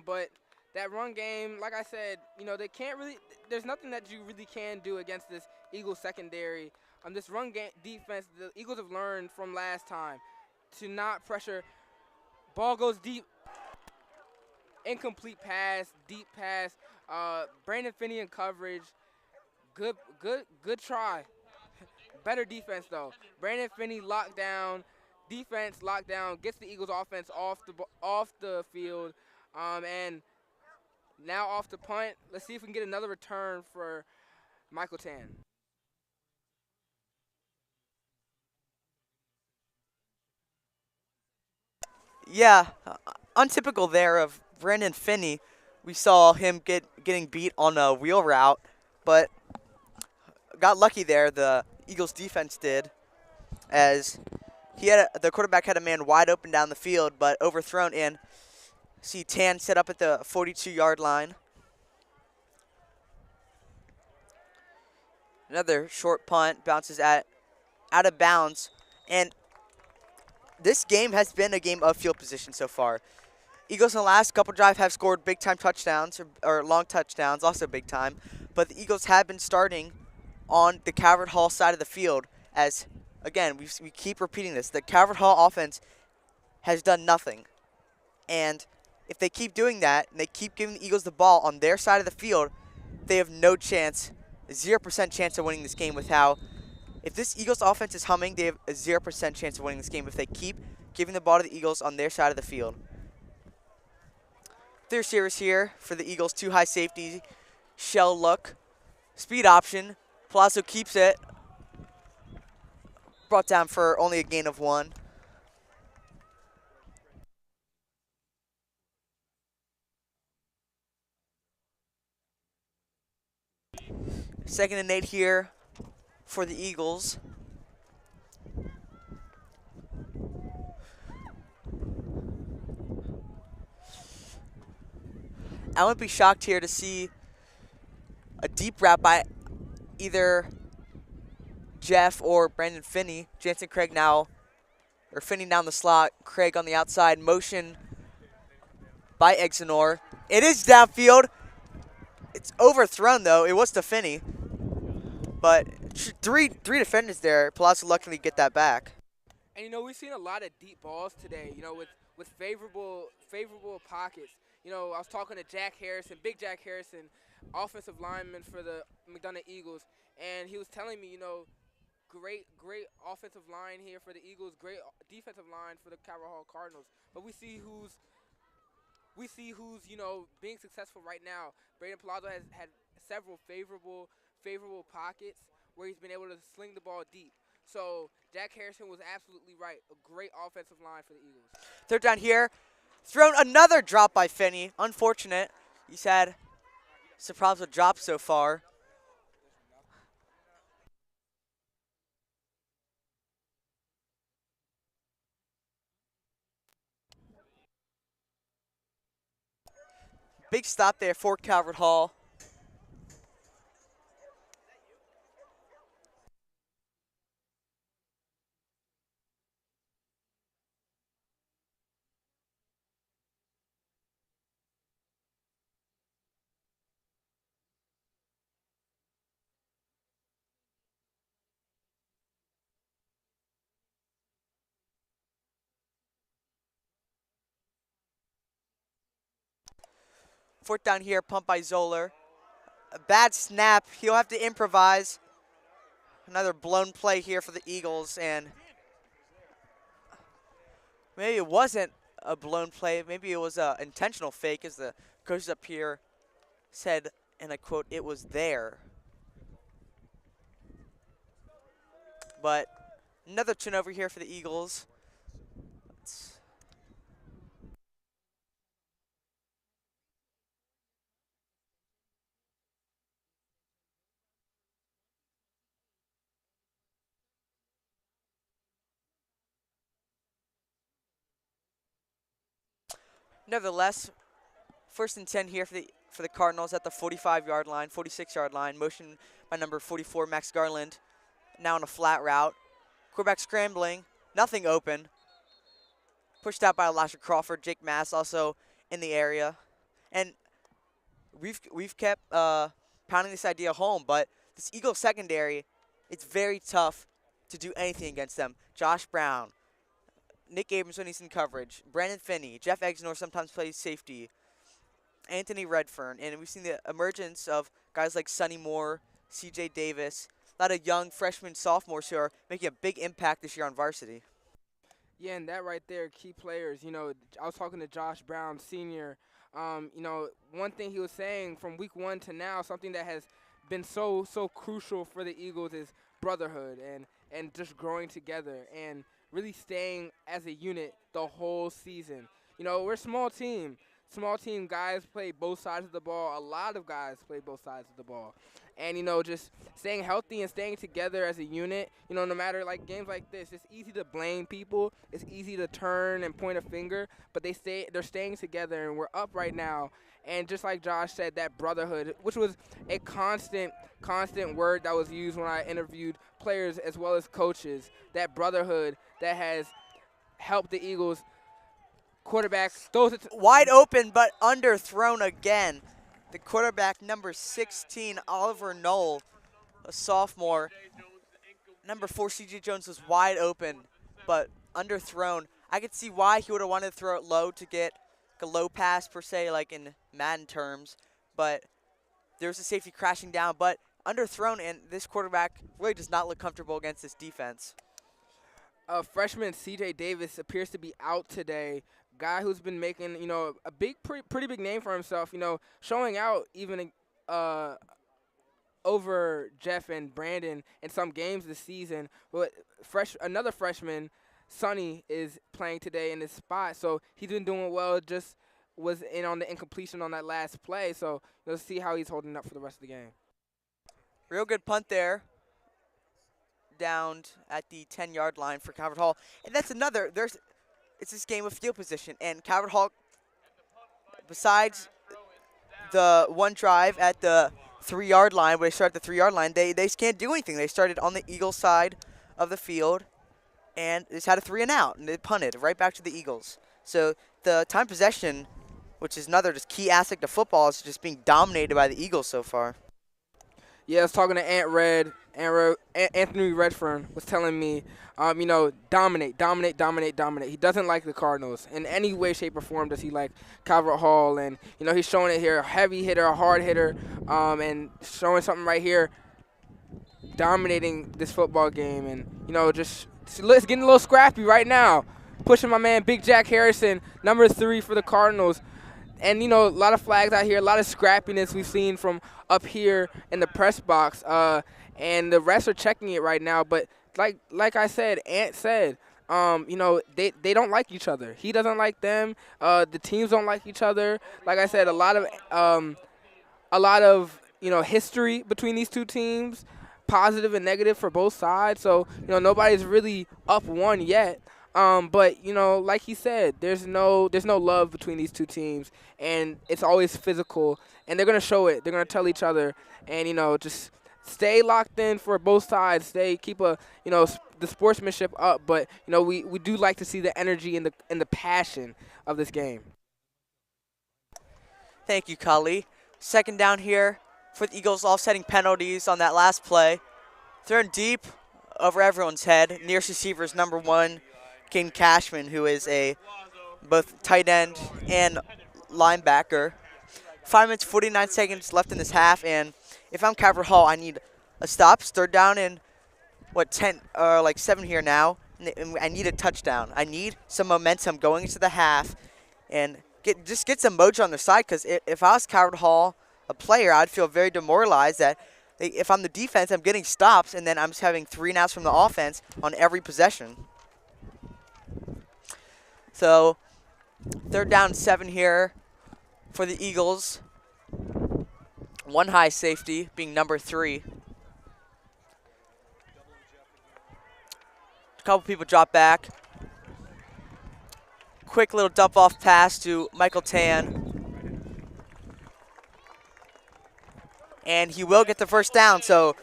but that run game, like I said, you know, they can't really. There's nothing that you really can do against this Eagles secondary. This run game defense, the Eagles have learned from last time to not pressure. Ball goes deep. Incomplete pass, deep pass. Brandon Finney in coverage. Good try. Better defense though. Brandon Finney locked down. Defense lockdown, gets the Eagles offense off the field, and now off the punt. Let's see if we can get another return for Michael Tan. Yeah, untypical there of Brandon Finney. We saw him getting beat on a wheel route, but got lucky there. The Eagles defense did, as the quarterback had a man wide open down the field, but overthrown in. See Tan set up at the 42-yard line. Another short punt, bounces out of bounds. And this game has been a game of field position so far. Eagles in the last couple drives have scored big-time touchdowns, or long touchdowns, also big time. But the Eagles have been starting on the Calvert Hall side of the field as, again, we keep repeating this. The Calvert Hall offense has done nothing. And if they keep doing that, and they keep giving the Eagles the ball on their side of the field, they have no chance, 0% chance of winning this game with how, if this Eagles offense is humming, they have a 0% chance of winning this game if they keep giving the ball to the Eagles on their side of the field. 3 receivers here for the Eagles, 2 high safety, shell look, speed option. Palazzo keeps it. Brought down for only a gain of 1. Second and 8 here for the Eagles. I wouldn't be shocked here to see a deep route by either Jeff or Brandon Finney. Jansen Craig now, or Finney down the slot, Craig on the outside. Motion by Exenor. It is downfield. It's overthrown though. It was to Finney. But three defenders there. Palazzo luckily get that back. And you know, we've seen a lot of deep balls today, you know, with favorable pockets. You know, I was talking to Jack Harrison, Big Jack Harrison, offensive lineman for the McDonogh Eagles, and he was telling me, you know, great offensive line here for the Eagles, great defensive line for the Calvert Hall Cardinals. But we see who's you know, being successful right now. Braden Palazzo has had several favorable pockets where he's been able to sling the ball deep. So Jack Harrison was absolutely right. A great offensive line for the Eagles. 3rd down here. Thrown another drop by Finney. Unfortunate. He's had surprise with drops so far. Big stop there for Calvert Hall. Fourth down here, pumped by Zoller. A bad snap. He'll have to improvise. Another blown play here for the Eagles, and maybe it wasn't a blown play. Maybe it was an intentional fake, as the coaches up here said, and I quote, "It was there." But another turnover here for the Eagles. Nevertheless, 1st and 10 here for the Cardinals at the 45-yard line, 46-yard line. Motion by number 44, Max Garland. Now on a flat route. Quarterback scrambling, nothing open. Pushed out by Elijah Crawford. Jake Mass also in the area. And we've kept pounding this idea home, but this Eagles secondary, it's very tough to do anything against them. Josh Brown, Nick Abrams when he's in coverage, Brandon Finney, Jeff Exnor sometimes plays safety, Anthony Redfern, and we've seen the emergence of guys like Sonny Moore, C.J. Davis, a lot of young freshmen, sophomores who are making a big impact this year on varsity. Yeah, and that right there, key players. You know, I was talking to Josh Brown, senior. You know, one thing he was saying from week 1 to now, something that has been so crucial for the Eagles is brotherhood and just growing together and really staying as a unit the whole season. You know, we're a small team. Small team guys play both sides of the ball. A lot of guys play both sides of the ball. And, you know, just staying healthy and staying together as a unit, you know, no matter, like, games like this, it's easy to blame people. It's easy to turn and point a finger, but they're staying together, and we're up right now. And just like Josh said, that brotherhood, which was a constant word that was used when I interviewed players as well as coaches, that brotherhood that has helped the Eagles. Quarterback throws it wide open, but underthrown again. The quarterback, number 16, Oliver Knoll, a sophomore. Number 4, C.J. Jones, was wide open, but underthrown. I could see why he would have wanted to throw it low to get a low pass, per se, like in Madden terms. But there's a safety crashing down, but underthrown, and this quarterback really does not look comfortable against this defense. Freshman C.J. Davis appears to be out today. Guy who's been making, you know, a pretty big name for himself, you know, showing out even over Jeff and Brandon in some games this season. But another freshman, Sonny, is playing today in his spot, so he's been doing well. Just was in on the incompletion on that last play, so let's see how he's holding up for the rest of the game. Real good punt there. Downed at the 10-yard line for Calvert Hall. And that's another, it's this game of field position. And Calvert Hall, besides the one drive at the 3-yard line, where they start at the 3-yard line, they just can't do anything. They started on the Eagles side of the field, and just had a 3-and-out, and they punted right back to the Eagles. So the time possession, which is another just key aspect of football, is just being dominated by the Eagles so far. Yeah, I was talking to Anthony Redfern was telling me, you know, dominate. He doesn't like the Cardinals in any way, shape, or form. Does he like Calvert Hall? And, you know, he's showing it here, a heavy hitter, a hard hitter, and showing something right here, dominating this football game. And, you know, just it's getting a little scrappy right now. Pushing my man Big Jack Harrison, number 3 for the Cardinals. And, you know, a lot of flags out here, a lot of scrappiness we've seen from up here in the press box. And the refs are checking it right now. But like I said, Ant said, you know, they don't like each other. He doesn't like them. The teams don't like each other. Like I said, a lot of you know, history between these two teams, positive and negative for both sides. So, you know, nobody's really up one yet. But, you know, like he said, there's no love between these two teams, and it's always physical, and they're going to show it. They're going to tell each other, and, you know, just stay locked in for both sides. Keep the sportsmanship up, but, you know, we do like to see the energy and the passion of this game. Thank you, Kali. 2nd down here for the Eagles, offsetting penalties on that last play. Thrown deep over everyone's head. Nearest receiver is number 1, King Cashman, who is a both tight end and linebacker. 5 minutes, 49 seconds left in this half, and if I'm Calvert Hall, I need a stop. It's 3rd down and what, 10 or like 7 here now. And I need a touchdown. I need some momentum going into the half and just get some mojo on their side, because if I was Calvert Hall, a player, I'd feel very demoralized that if I'm the defense, I'm getting stops, and then I'm just having 3 and outs from the offense on every possession. So 3rd down 7 here for the Eagles. 1 high safety being number 3. A couple people drop back. Quick little dump off pass to Michael Tan. And he will get the first down. So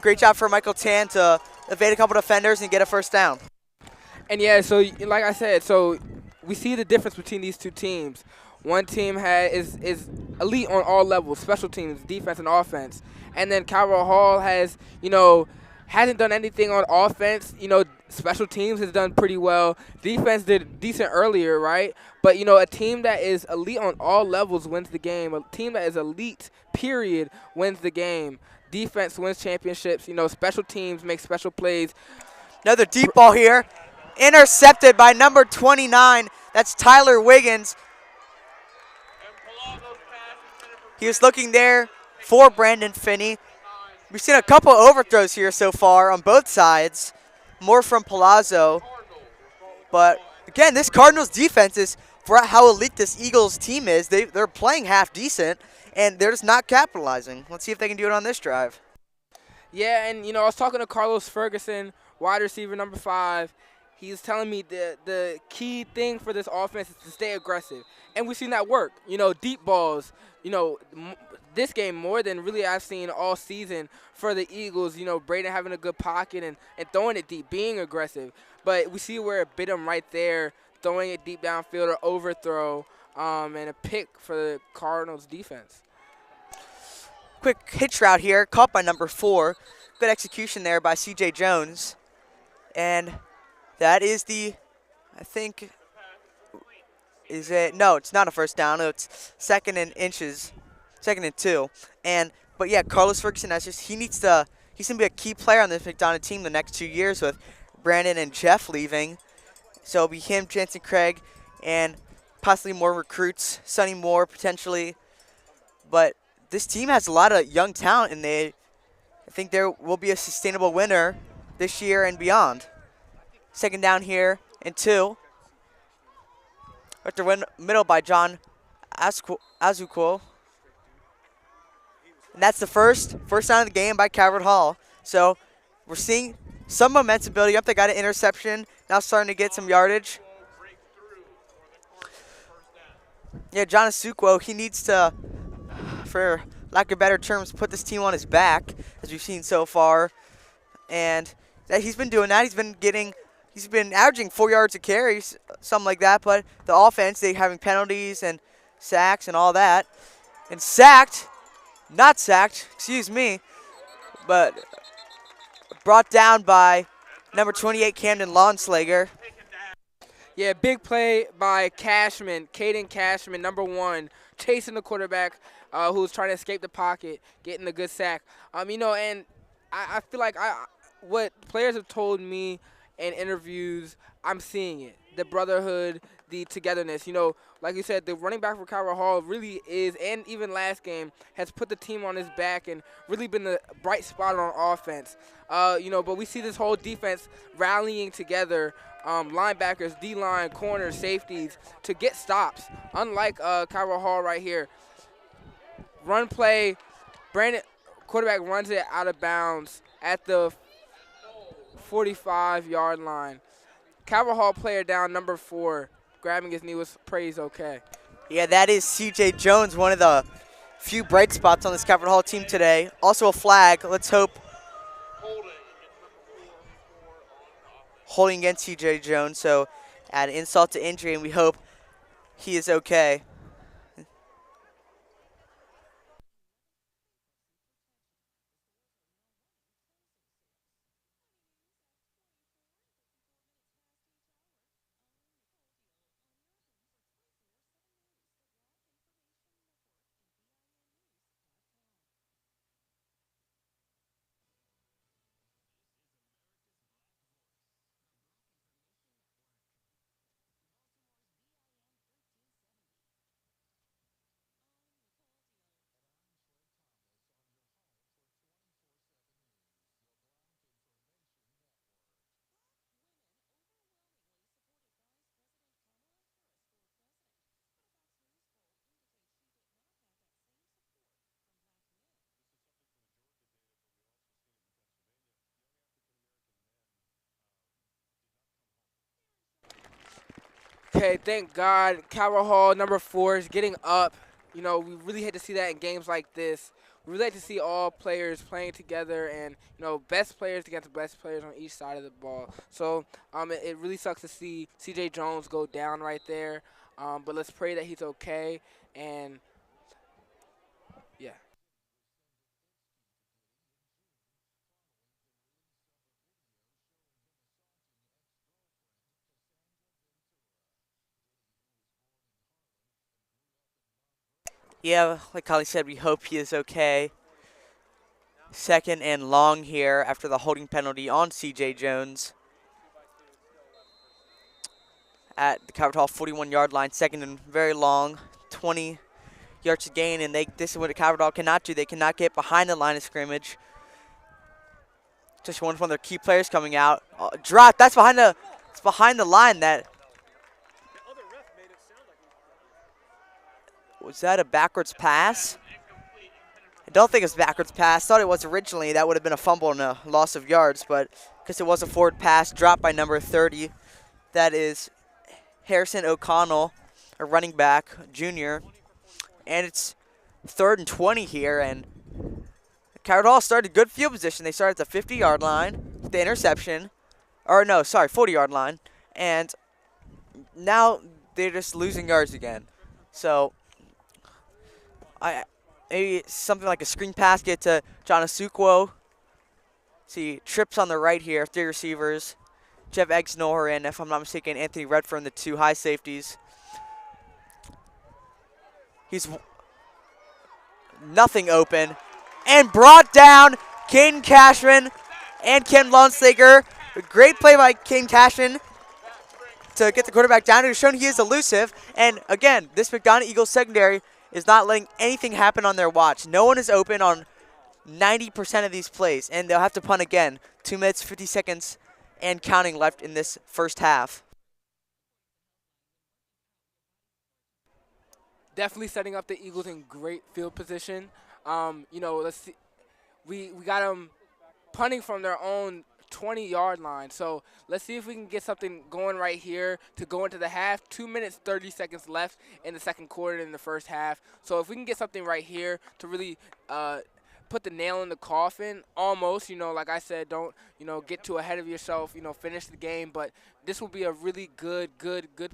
great job for Michael Tan to evade a couple defenders and get a first down. And yeah, so like I said, so we see the difference between these two teams. One team is elite on all levels, special teams, defense, and offense. And then Calvert Hall has, hasn't done anything on offense. Special teams has done pretty well. Defense did decent earlier, right? But, a team that is elite on all levels wins the game. A team that is elite, period, wins the game. Defense wins championships. Special teams make special plays. Another deep ball here. Intercepted by number 29. That's Tyler Wiggins. He was looking there for Brandon Finney. We've seen a couple overthrows here so far on both sides. More from Palazzo. But, again, this Cardinals defense is, for how elite this Eagles team is, they're playing half decent, and they're just not capitalizing. Let's see if they can do it on this drive. Yeah, and, I was talking to Carlos Ferguson, wide receiver number 5. He's telling me the key thing for this offense is to stay aggressive. And we've seen that work. Deep balls, this game more than really I've seen all season for the Eagles. Braden having a good pocket and throwing it deep, being aggressive. But we see where it bit him right there, throwing it deep downfield or overthrow, and a pick for the Cardinals defense. Quick hitch route here, caught by number 4. Good execution there by C.J. Jones. And that is I think, is it? No, it's not a first down. It's 2nd and inches, 2nd and 2. But yeah, Carlos Ferguson, he's going to be a key player on this McDonogh team the next 2 years with Brandon and Jeff leaving. So it'll be him, Jansen Craig, and possibly more recruits, Sonny Moore potentially. But this team has a lot of young talent, and I think there will be a sustainable winner this year and beyond. 2nd down here and 2. Right to middle by John Azuquo. And that's the first down of the game by Calvert Hall. So we're seeing some momentum building up. They got an interception. Now starting to get some yardage. Yeah, John Azuquo, he needs to, for lack of better terms, put this team on his back, as we've seen so far. And he's been doing that. He's been averaging 4 yards a carry, something like that. But the offense, they having penalties and sacks and all that. And not sacked, excuse me, but brought down by number 28, Camden Lawnslager. Yeah, big play by Cashman, Caden Cashman, number 1, chasing the quarterback who was trying to escape the pocket, getting a good sack. And I feel like what players have told me in interviews, I'm seeing it. The brotherhood, the togetherness. Like you said, the running back for Calvert Hall really is, and even last game, has put the team on his back and really been the bright spot on offense. But we see this whole defense rallying together, linebackers, D-line, corners, safeties, to get stops. Unlike Calvert Hall right here. Run play, Brandon, quarterback runs it out of bounds at the 45-yard line. Calvert Hall player down, number 4, grabbing his knee, was praised okay. Yeah, that is C.J. Jones, one of the few bright spots on this Calvert Hall team today. Also a flag. Let's hope. Holding against C.J. Jones, so add insult to injury, and we hope he is okay. Okay, thank God. Calvert Hall, number 4, is getting up. You know, we really hate to see that in games like this. We really like to see all players playing together and, you know, best players against best players on each side of the ball. So it really sucks to see C.J. Jones go down right there. But let's pray that he's okay. And, yeah. Yeah, like Holly said, we hope he is okay. Second and long here after the holding penalty on C.J. Jones at the Calvert Hall 41-yard line. Second and very long, 20 yards to gain, and this is what the Calvert Hall cannot do. They cannot get behind the line of scrimmage. Just one of their key players coming out. Drop. It's behind the line. Was that a backwards pass? I don't think it was a backwards pass. Thought it was originally. That would have been a fumble and a loss of yards, but because it was a forward pass, dropped by number 30. That is Harrison O'Connell, a running back, junior. And it's 3rd and 20 here, and Calvert Hall started good field position. They started at the 50-yard line with the interception. Or no, sorry, 40-yard line. And now they're just losing yards again. So maybe something like a screen pass get to John Asukwo. See, trips on the right here, 3 receivers. Jeff Exnor and, if I'm not mistaken, Anthony Redfern, the 2 high safeties. He's nothing open. And brought down Caden Cashman and Ken Lonslager. A great play by Caden Cashman to get the quarterback down. He's shown he is elusive. And again, this McDonogh Eagles secondary is not letting anything happen on their watch. No one is open on 90% of these plays. And they'll have to punt again. 2 minutes, 50 seconds, and counting left in this first half. Definitely setting up the Eagles in great field position. You know, let's see. We got them punting from their own 20-yard line. So let's see if we can get something going right here to go into the half. 2 minutes, 30 seconds left in the second quarter in the first half. So if we can get something right here to really put the nail in the coffin, almost, you know, like I said, don't, you know, get too ahead of yourself, you know, finish the game. But this will be a really good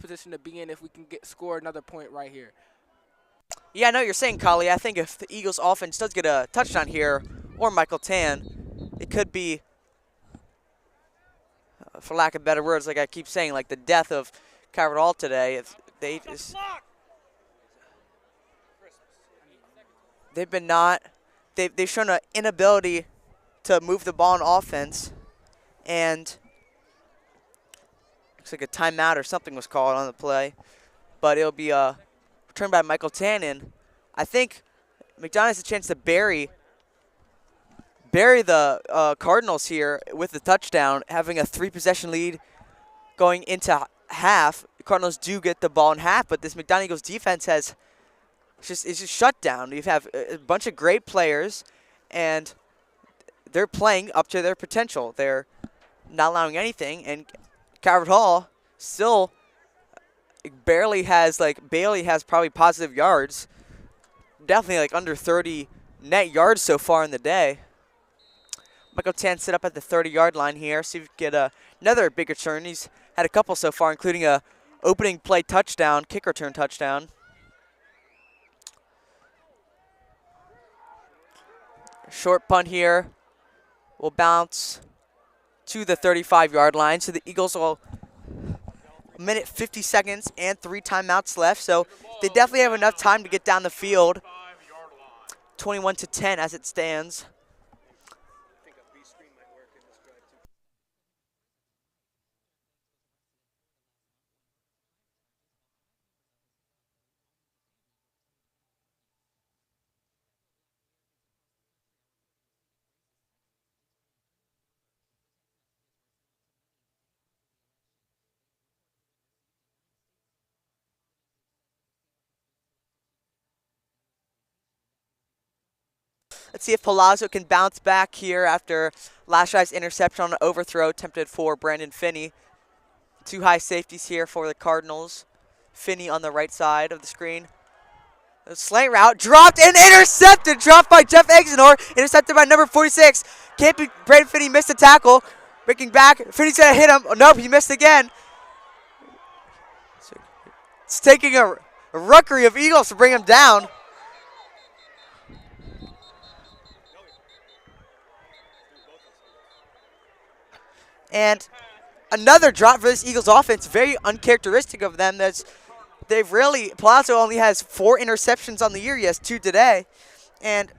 position to be in if we can score another point right here. Yeah, I know what you're saying, Kali. I think if the Eagles offense does get a touchdown here, or Michael Tan, it could be, for lack of better words, like I keep saying, like the death of Calvert Hall today. If they've shown an inability to move the ball on offense, and looks like a timeout or something was called on the play, but it'll be a returned by Michael Tannen. I think McDonogh has a chance to bury the Cardinals here with the touchdown, having a 3-possession lead going into half. The Cardinals do get the ball in half, but this McDonogh Eagles defense is just shut down. You have a bunch of great players, and they're playing up to their potential. They're not allowing anything, and Calvert Hall still barely has, like, Bailey has probably positive yards. Definitely like under 30 net yards so far in the day. Michael Tan set up at the 30-yard line here. See if we can get another big return. He's had a couple so far, including a opening play touchdown, kick return touchdown. Short punt here will bounce to the 35-yard line. So the Eagles will 1 minute 50 seconds and 3 timeouts left. So they definitely have enough time to get down the field. 21-10 as it stands. Let's see if Palazzo can bounce back here after last drive's interception on an overthrow attempted for Brandon Finney. 2 high safeties here for the Cardinals. Finney on the right side of the screen. A slant route, dropped and intercepted. Dropped by Jeff Exenor. Intercepted by number 46. Can't be. Brandon Finney missed the tackle. Breaking back. Finney's going to hit him. Oh, nope, he missed again. It's taking a rookery of Eagles to bring him down. And another drop for this Eagles offense. Very uncharacteristic of them. They've really, Palazzo only has 4 interceptions on the year. He has 2 today. And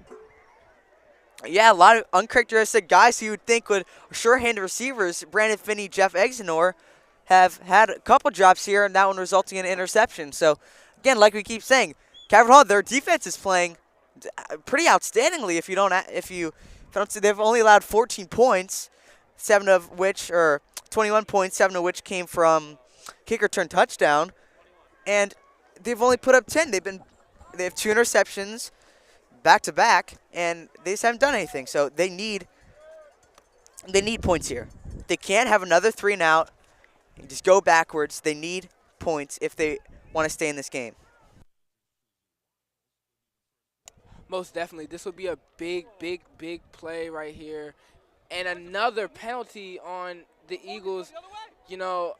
yeah, a lot of uncharacteristic guys who you would think would sure-handed receivers. Brandon Finney, Jeff Exenor have had a couple drops here, and that one resulting in an interception. So again, like we keep saying, Calvert Hall, their defense is playing pretty outstandingly. If you don't see, they've only allowed 14 points, 7 of which, or 21 points, 7 of which came from kick return touchdown. And they've only put up 10. They have 2 interceptions back to back, and they just haven't done anything. So they need points here. They can't have another 3 and out and just go backwards. They need points if they want to stay in this game. Most definitely. This would be a big play right here. And another penalty on the Eagles, you know,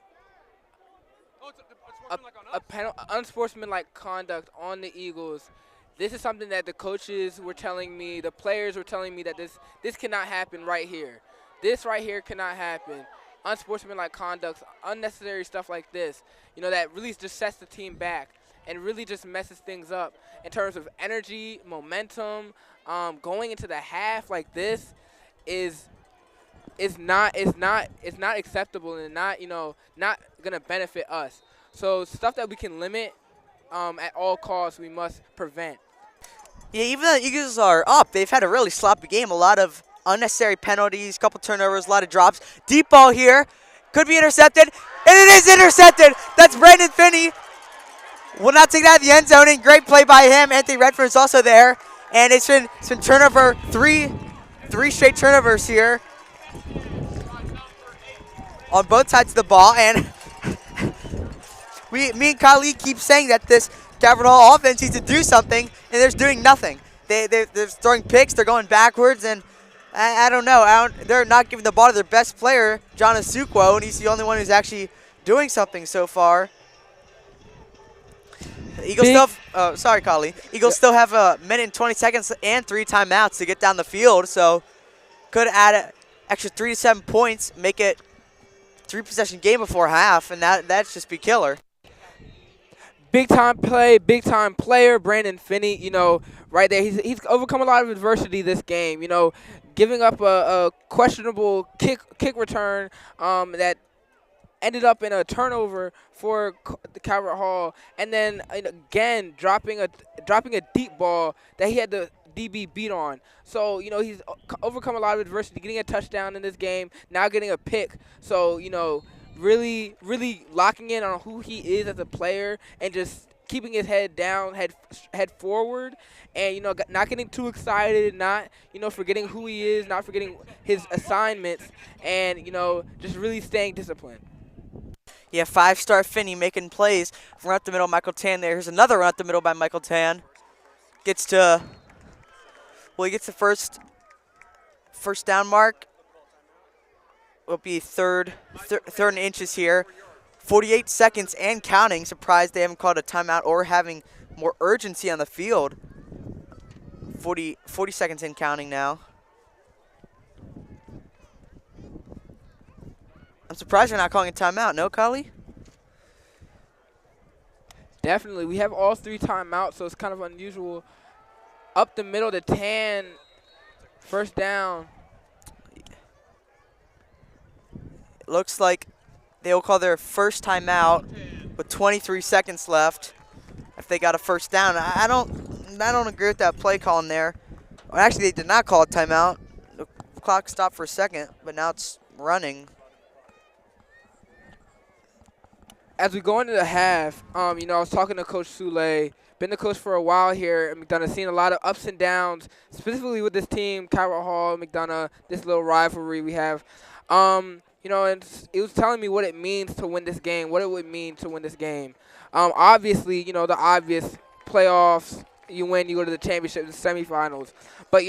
unsportsmanlike conduct on the Eagles. This is something that the coaches were telling me, the players were telling me that this cannot happen right here. This right here cannot happen. Unsportsmanlike conduct, unnecessary stuff like this, you know, that really just sets the team back and really just messes things up in terms of energy, momentum. Going into the half like this is not acceptable and not gonna benefit us. So stuff that we can limit at all costs, we must prevent. Yeah, even though the Eagles are up, they've had a really sloppy game. A lot of unnecessary penalties, couple turnovers, a lot of drops. Deep ball here, could be intercepted, and it is intercepted. That's Brandon Finney. Will not take that out of the end zone, and great play by him. Anthony Redford is also there, and it's been turnover, three straight turnovers here on both sides of the ball, and me and Kali keep saying that this Calvert Hall offense needs to do something, and they're doing nothing. They're throwing picks, they're going backwards, and I don't know. They're not giving the ball to their best player, John Asukwo, and he's the only one who's actually doing something so far. The Eagles sorry, Kali. Eagles still have a minute and 20 seconds and 3 timeouts to get down the field, so could add an extra 3 to 7 points, make it 3-possession game before half, and that's just be killer. Big time play, big time player, Brandon Finney, you know, right there. He's overcome a lot of adversity this game, you know, giving up a questionable kick return that ended up in a turnover for the Calvert Hall, and then again dropping a deep ball that he had the DB beat on. So, you know, he's overcome a lot of adversity, getting a touchdown in this game, now getting a pick. So, you know, really locking in on who he is as a player and just keeping his head down, head forward, and, you know, not getting too excited, not, you know, forgetting who he is, not forgetting his assignments, and, you know, just really staying disciplined. Yeah, 5-star Finney making plays. Run up the middle, Michael Tan there. Here's another run up the middle by Michael Tan. He gets the first down mark. Will be third and inches here. 48 seconds and counting. Surprised they haven't called a timeout or having more urgency on the field. 40 seconds and counting now. I'm surprised they're not calling a timeout. No, Kali? Definitely. We have all 3 timeouts, so it's kind of unusual. Up the middle to Tan. First down. Looks like they will call their first timeout with 23 seconds left if they got a first down. I don't agree with that play calling there. Well, actually, they did not call a timeout. The clock stopped for a second, but now it's running. As we go into the half, you know, I was talking to Coach Soule. Been the coach for a while here at McDonogh. Seen a lot of ups and downs, specifically with this team, Calvert Hall, McDonogh, this little rivalry we have. And it was telling me what it means to win this game, what it would mean to win this game. Obviously, the obvious playoffs, you win, you go to the championship, the semifinals. But,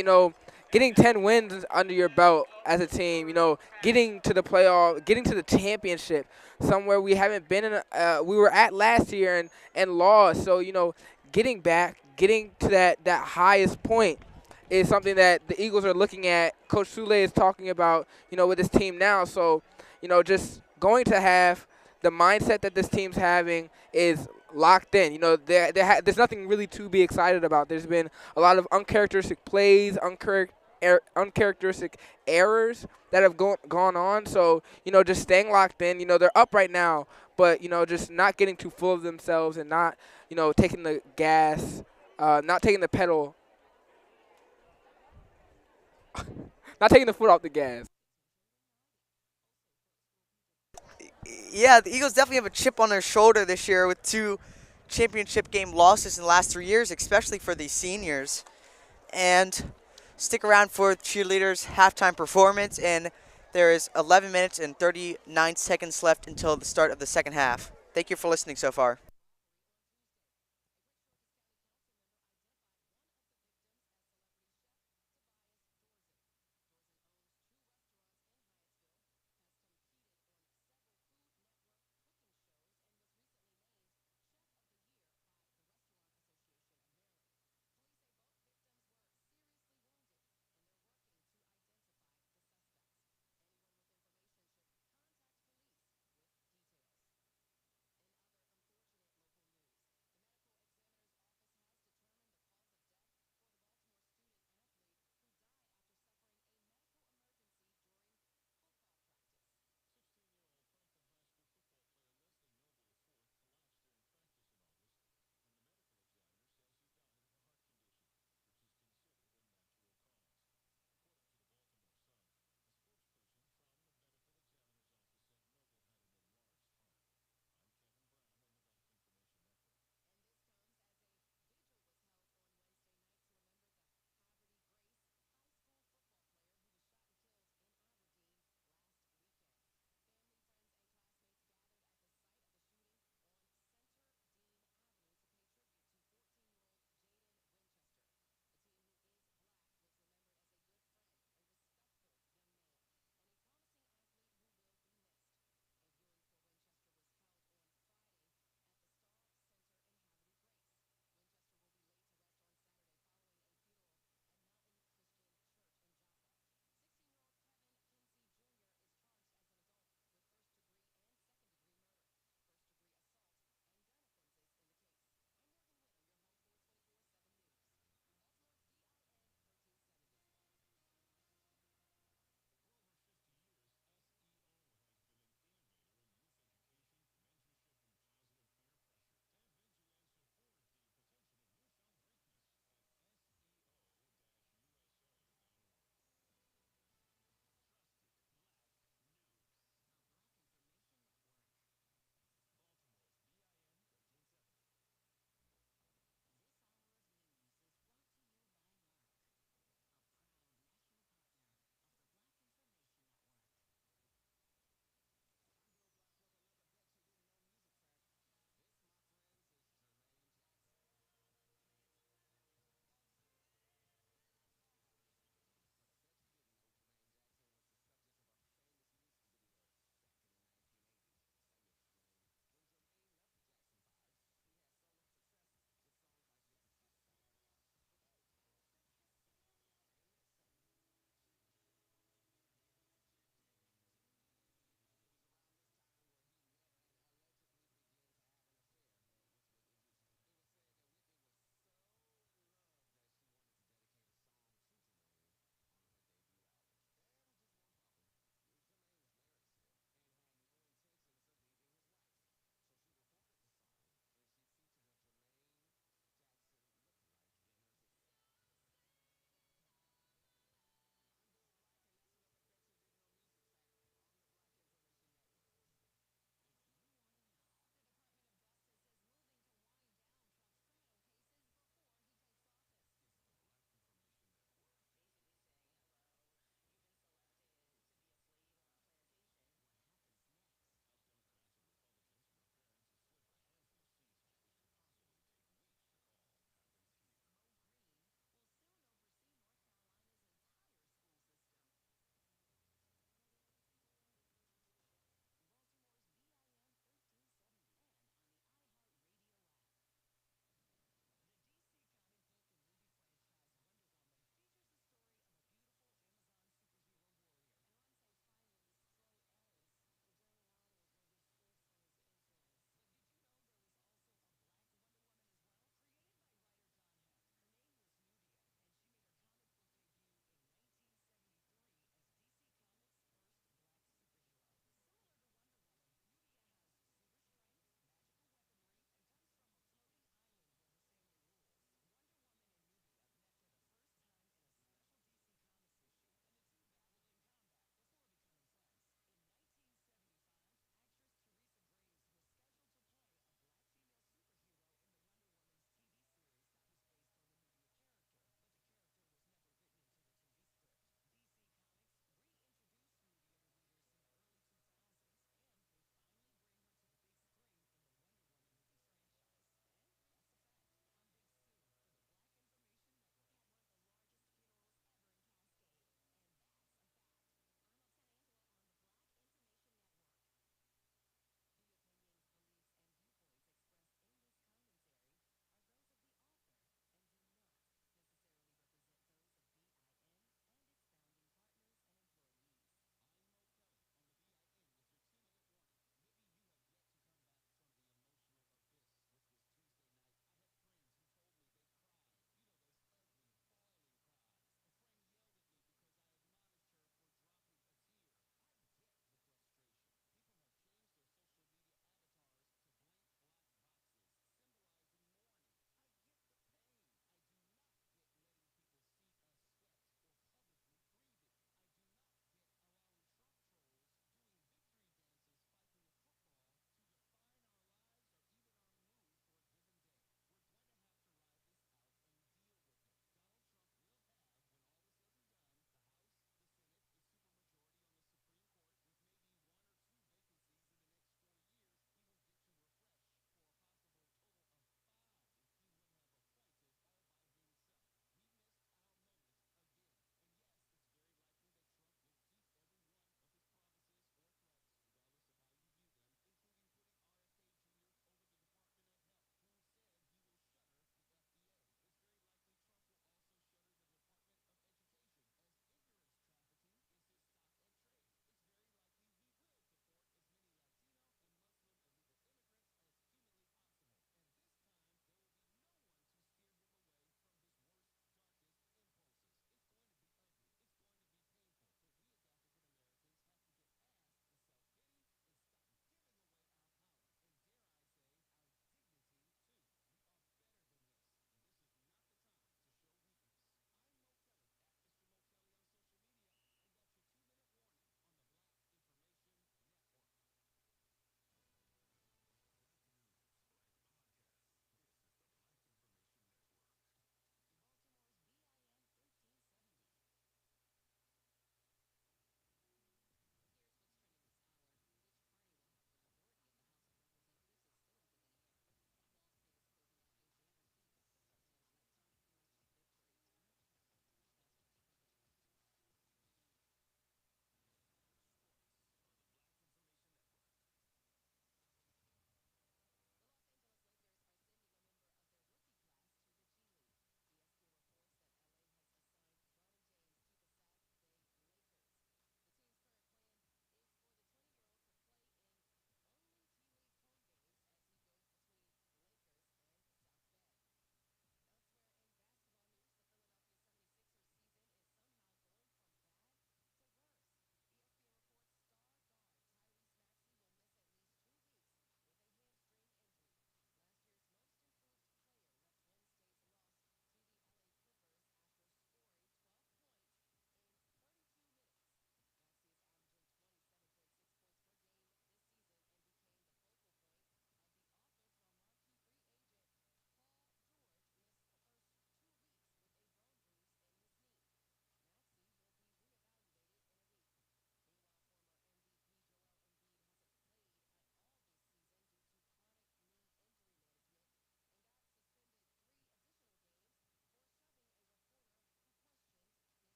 getting 10 wins under your belt as a team, getting to the playoff, getting to the championship, somewhere we haven't been in, we were at last year and lost. So, getting back, getting to that highest point is something that the Eagles are looking at. Coach Sule is talking about, with his team now. So, just going to have the mindset that this team's having is locked in. There's nothing really to be excited about. There's been a lot of uncharacteristic plays, uncharacteristic errors that have gone on. So, just staying locked in. They're up right now, but, just not getting too full of themselves and not, taking the gas, not taking the pedal, not taking the foot off the gas. Yeah, the Eagles definitely have a chip on their shoulder this year with 2 championship game losses in the last 3 years, especially for these seniors. And stick around for cheerleaders' halftime performance, and there is 11 minutes and 39 seconds left until the start of the second half. Thank you for listening so far.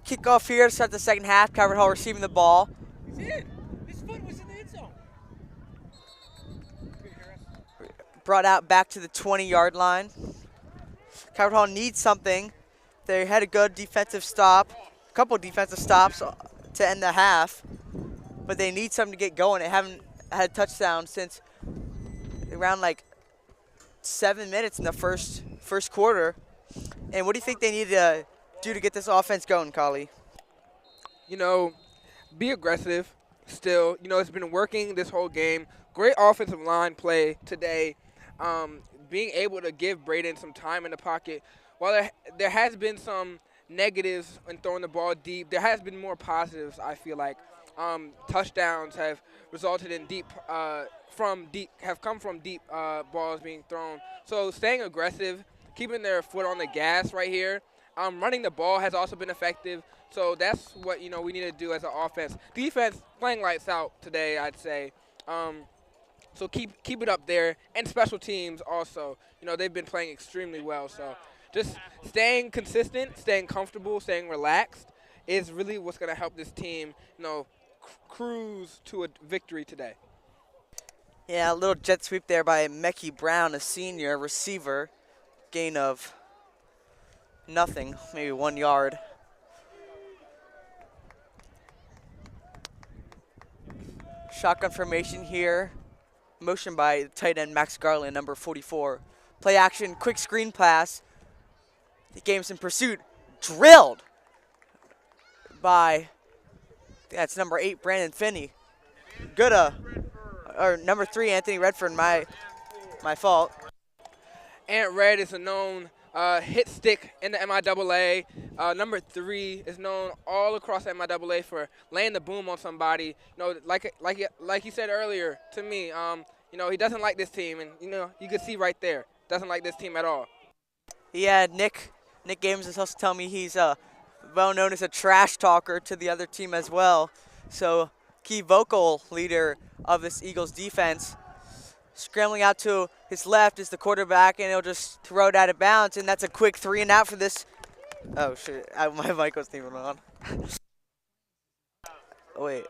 Kickoff here to start the second half. Calvert Hall receiving the ball. He's in. His foot was in the end zone. Brought out back to the 20-yard line. Calvert Hall needs something. They had a good defensive stop, a couple defensive stops to end the half, but they need something to get going. They haven't had a touchdown since around like 7 minutes in the first quarter. And what do you think they need to do to get this offense going, Kali? You know, be aggressive still. You know, it's been working this whole game. Great offensive line play today. Being able to give Braden some time in the pocket. While there has been some negatives in throwing the ball deep, there has been more positives, I feel like. Touchdowns have resulted in have come from deep balls being thrown. So staying aggressive, keeping their foot on the gas right here. Running the ball has also been effective. So that's what, you know, we need to do as an offense. Defense playing lights out today, I'd say. So keep it up there. And special teams also. You know, they've been playing extremely well. So just staying consistent, staying comfortable, staying relaxed is really what's going to help this team, you know, cruise to a victory today. Yeah, a little jet sweep there by Mecky Brown, a senior receiver. Gain of nothing, maybe 1 yard. Shotgun formation here. Motion by tight end Max Garland, number 44. Play action, quick screen pass. The game's in pursuit. Drilled by, that's number 8, Brandon Finney. Good, or number 3, Anthony Redford, my fault. Ant Red is a known hit stick in the MIAA. Number 3 is known all across the MIAA for laying the boom on somebody. You know, like he said earlier to me, you know, he doesn't like this team, and you know, you can see right there, doesn't like this team at all. Yeah, Nick Games is also telling me he's well known as a trash talker to the other team as well. So key vocal leader of this Eagles defense. Scrambling out to his left is the quarterback, and he'll just throw it out of bounds, and that's a quick 3 and out for this. Oh, shit. My mic wasn't even on. Oh, wait.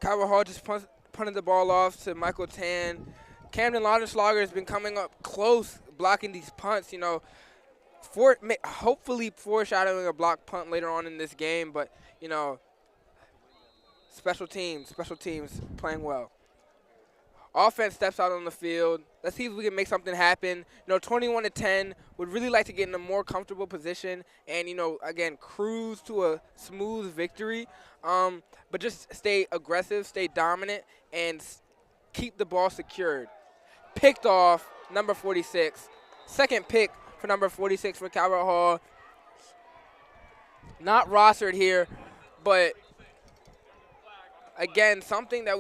Calvert Hall just punted the ball off to Michael Tan. Camden Lauderschlager has been coming up close, blocking these punts, you know, hopefully foreshadowing a block punt later on in this game. But, you know, special teams playing well. Offense steps out on the field. Let's see if we can make something happen. You know, 21-10, would really like to get in a more comfortable position and, you know, again, cruise to a smooth victory. But just stay aggressive, stay dominant, and keep the ball secured. Picked off, number 46. Second pick for number 46 for Calvert Hall. Not rostered here, but again, something that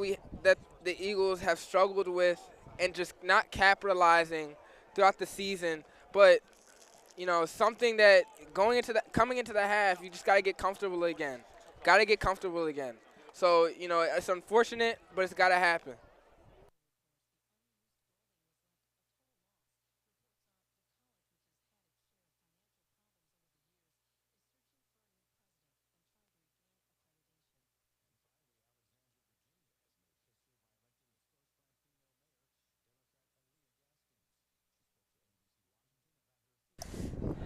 the Eagles have struggled with and just not capitalizing throughout the season. But, you know, something that coming into the half, you just got to get comfortable again. Got to get comfortable again. So, you know, it's unfortunate, but it's got to happen.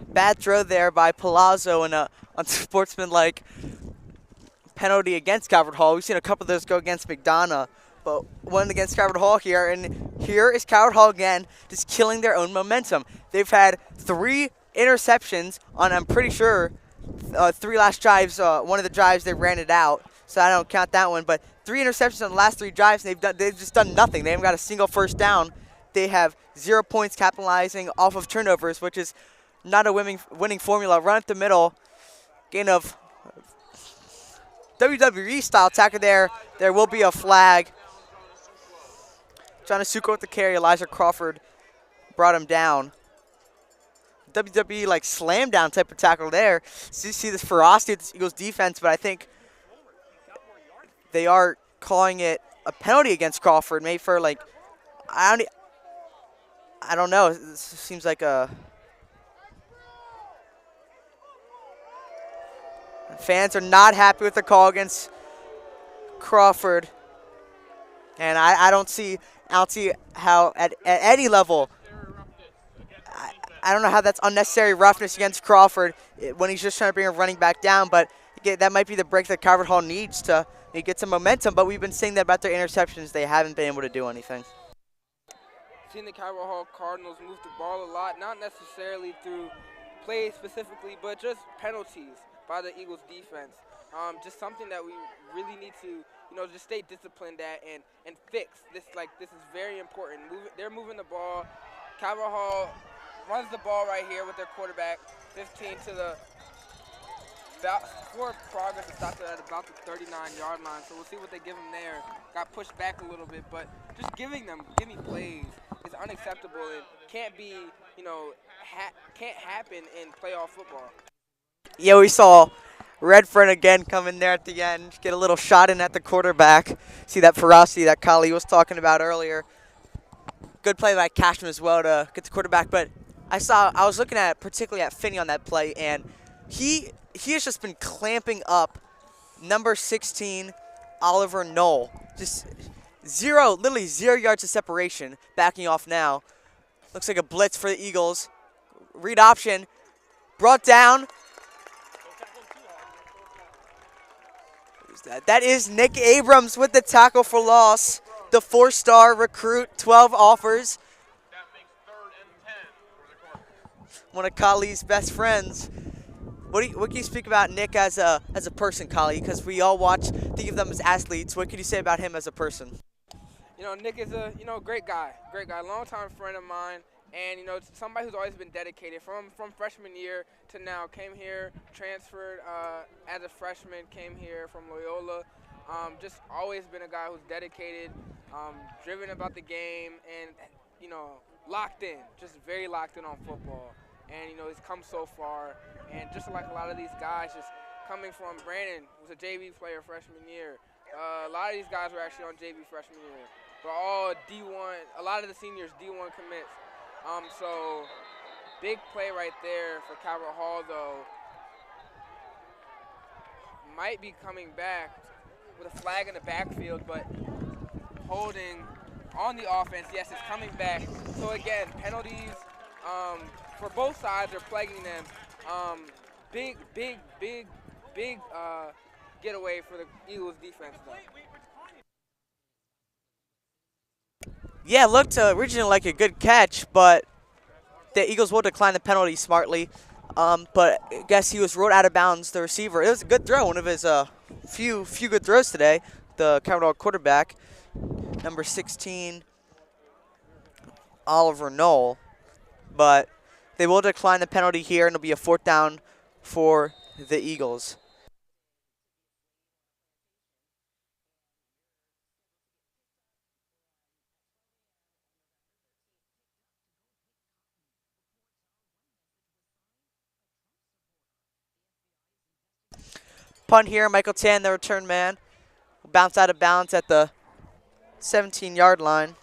Bad throw there by Palazzo and a unsportsmanlike penalty against Calvert Hall. We've seen a couple of those go against McDonogh, but one against Calvert Hall here. And here is Calvert Hall again, just killing their own momentum. They've had 3 interceptions on, I'm pretty sure, 3 last drives. One of the drives they ran it out, so I don't count that one. But 3 interceptions on the last 3 drives, and they've just done nothing. They haven't got a single first down. They have 0 points capitalizing off of turnovers, which is not a winning formula. Run up the middle, gain of WWE style tackle there. There will be a flag. John Asuka with the carry. Elijah Crawford brought him down. WWE like slam down type of tackle there. So you see this ferocity of this Eagles defense, but I think they are calling it a penalty against Crawford, maybe for like I don't know. It seems like a fans are not happy with the call against Crawford, and I don't see how at any level. I don't know how that's unnecessary roughness against Crawford when he's just trying to bring a running back down, but that might be the break that Calvert Hall needs to get some momentum, but we've been saying that about their interceptions. They haven't been able to do anything. Seen the Calvert Hall Cardinals move the ball a lot, not necessarily through plays specifically, but just penalties by the Eagles defense. Just something that we really need to, just stay disciplined at and fix. This is very important. They're moving the ball. Calvert Hall runs the ball right here with their quarterback, 15 to the forward progress is stopped at about the 39-yard line, so we'll see what they give him there. Got pushed back a little bit, but just give me plays is unacceptable and can't be, can't happen in playoff football. Yeah, we saw Redfern again come in there at the end, get a little shot in at the quarterback. See that ferocity that Kali was talking about earlier. Good play by Cashman as well to get the quarterback, but I was looking at particularly at Finney on that play, and he has just been clamping up number 16, Oliver Knoll. Just literally 0 yards of separation, backing off now. Looks like a blitz for the Eagles. Read option, brought down. Who's that? That is Nick Abrams with the tackle for loss. The 4-star recruit, 12 offers. One of Kali's best friends. What can you speak about Nick as a person, Kali? Because we all think of them as athletes. What can you say about him as a person? Nick is a great guy, longtime friend of mine, and somebody who's always been dedicated from freshman year to now. Came here, transferred as a freshman, came here from Loyola. Just always been a guy who's dedicated, driven about the game, and locked in, just very locked in on football. And he's come so far, and just like a lot of these guys, just coming from Brandon, who's a JV player freshman year. A lot of these guys were actually on JV freshman year, but all D1. A lot of the seniors D1 commits. So big play right there for Calvert Hall, though. Might be coming back with a flag in the backfield, but holding on the offense. Yes, it's coming back. So again, penalties. For both sides are plaguing them. Big getaway for the Eagles defense, though. Yeah, it looked originally like a good catch, but the Eagles will decline the penalty smartly. But I guess he was ruled out of bounds, the receiver. It was a good throw, one of his few good throws today, the Cardinals quarterback, number 16, Oliver Knoll. But they will decline the penalty here, and it'll be a 4th down for the Eagles. Punt here, Michael Tan, the return man. Will bounce out of bounds at the 17-yard line.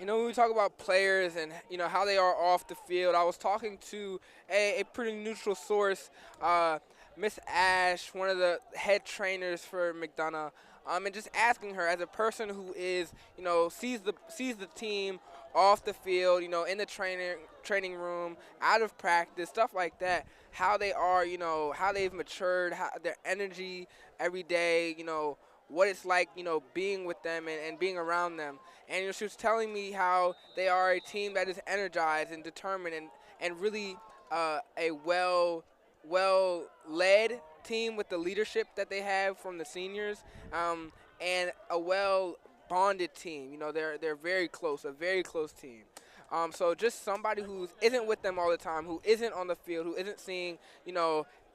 When we talk about players and, how they are off the field, I was talking to a pretty neutral source, Miss Ash, one of the head trainers for McDonogh, and just asking her as a person who is, sees the team off the field, in the training room, out of practice, stuff like that, how they are, how they've matured, how their energy every day, what it's like, being with them and being around them. And she was telling me how they are a team that is energized and determined and really a well led team with the leadership that they have from the seniors, and a well bonded team. They're very close, a very close team. So just somebody who isn't with them all the time, who isn't on the field, who isn't seeing,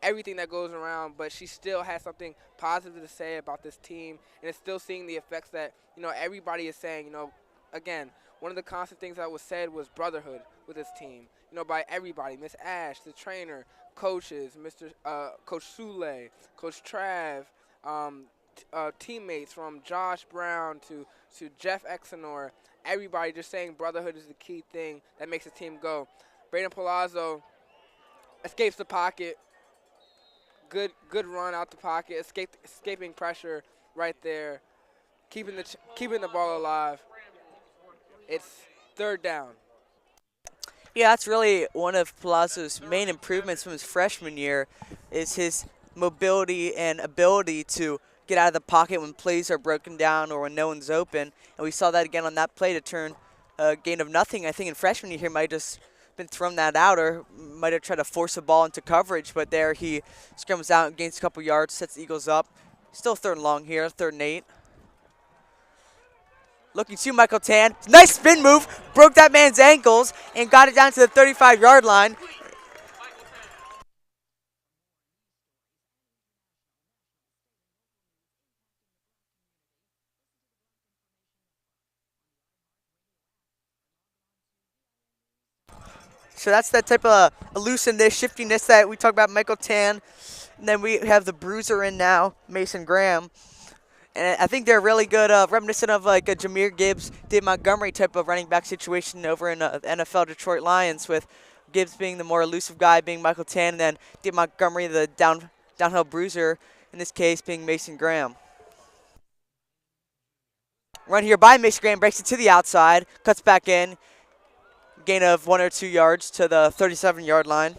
everything that goes around, but she still has something positive to say about this team, and is still seeing the effects that, everybody is saying. Again, one of the constant things that was said was brotherhood with this team, by everybody, Miss Ash, the trainer, coaches, Coach Sule, Coach Trav, teammates from Josh Brown to Jeff Exenor, everybody just saying brotherhood is the key thing that makes the team go. Brayden Palazzo escapes the pocket. Good run out the pocket, escaping pressure right there, keeping the ball alive. It's 3rd down. Yeah, that's really one of Palazzo's main improvements from his freshman year, is his mobility and ability to get out of the pocket when plays are broken down or when no one's open. And we saw that again on that play to turn a gain of nothing. I think in freshman year he might have just been thrown that out or might have tried to force a ball into coverage, but there he scrums out and gains a couple yards, sets the Eagles up. Still 3rd and long here, 3rd and 8. Looking to Michael Tan. Nice spin move. Broke that man's ankles and got it down to the 35-yard line. So that's that type of elusiveness, shiftiness that we talk about Michael Tan. And then we have the bruiser in now, Mason Graham. And I think they're really good, reminiscent of like a Jahmyr Gibbs, Dave Montgomery type of running back situation over in the NFL Detroit Lions, with Gibbs being the more elusive guy, being Michael Tan, and then Dave Montgomery, the downhill bruiser, in this case being Mason Graham. Run here by Mason Graham, breaks it to the outside, cuts back in, gain of 1 or 2 yards to the 37-yard line.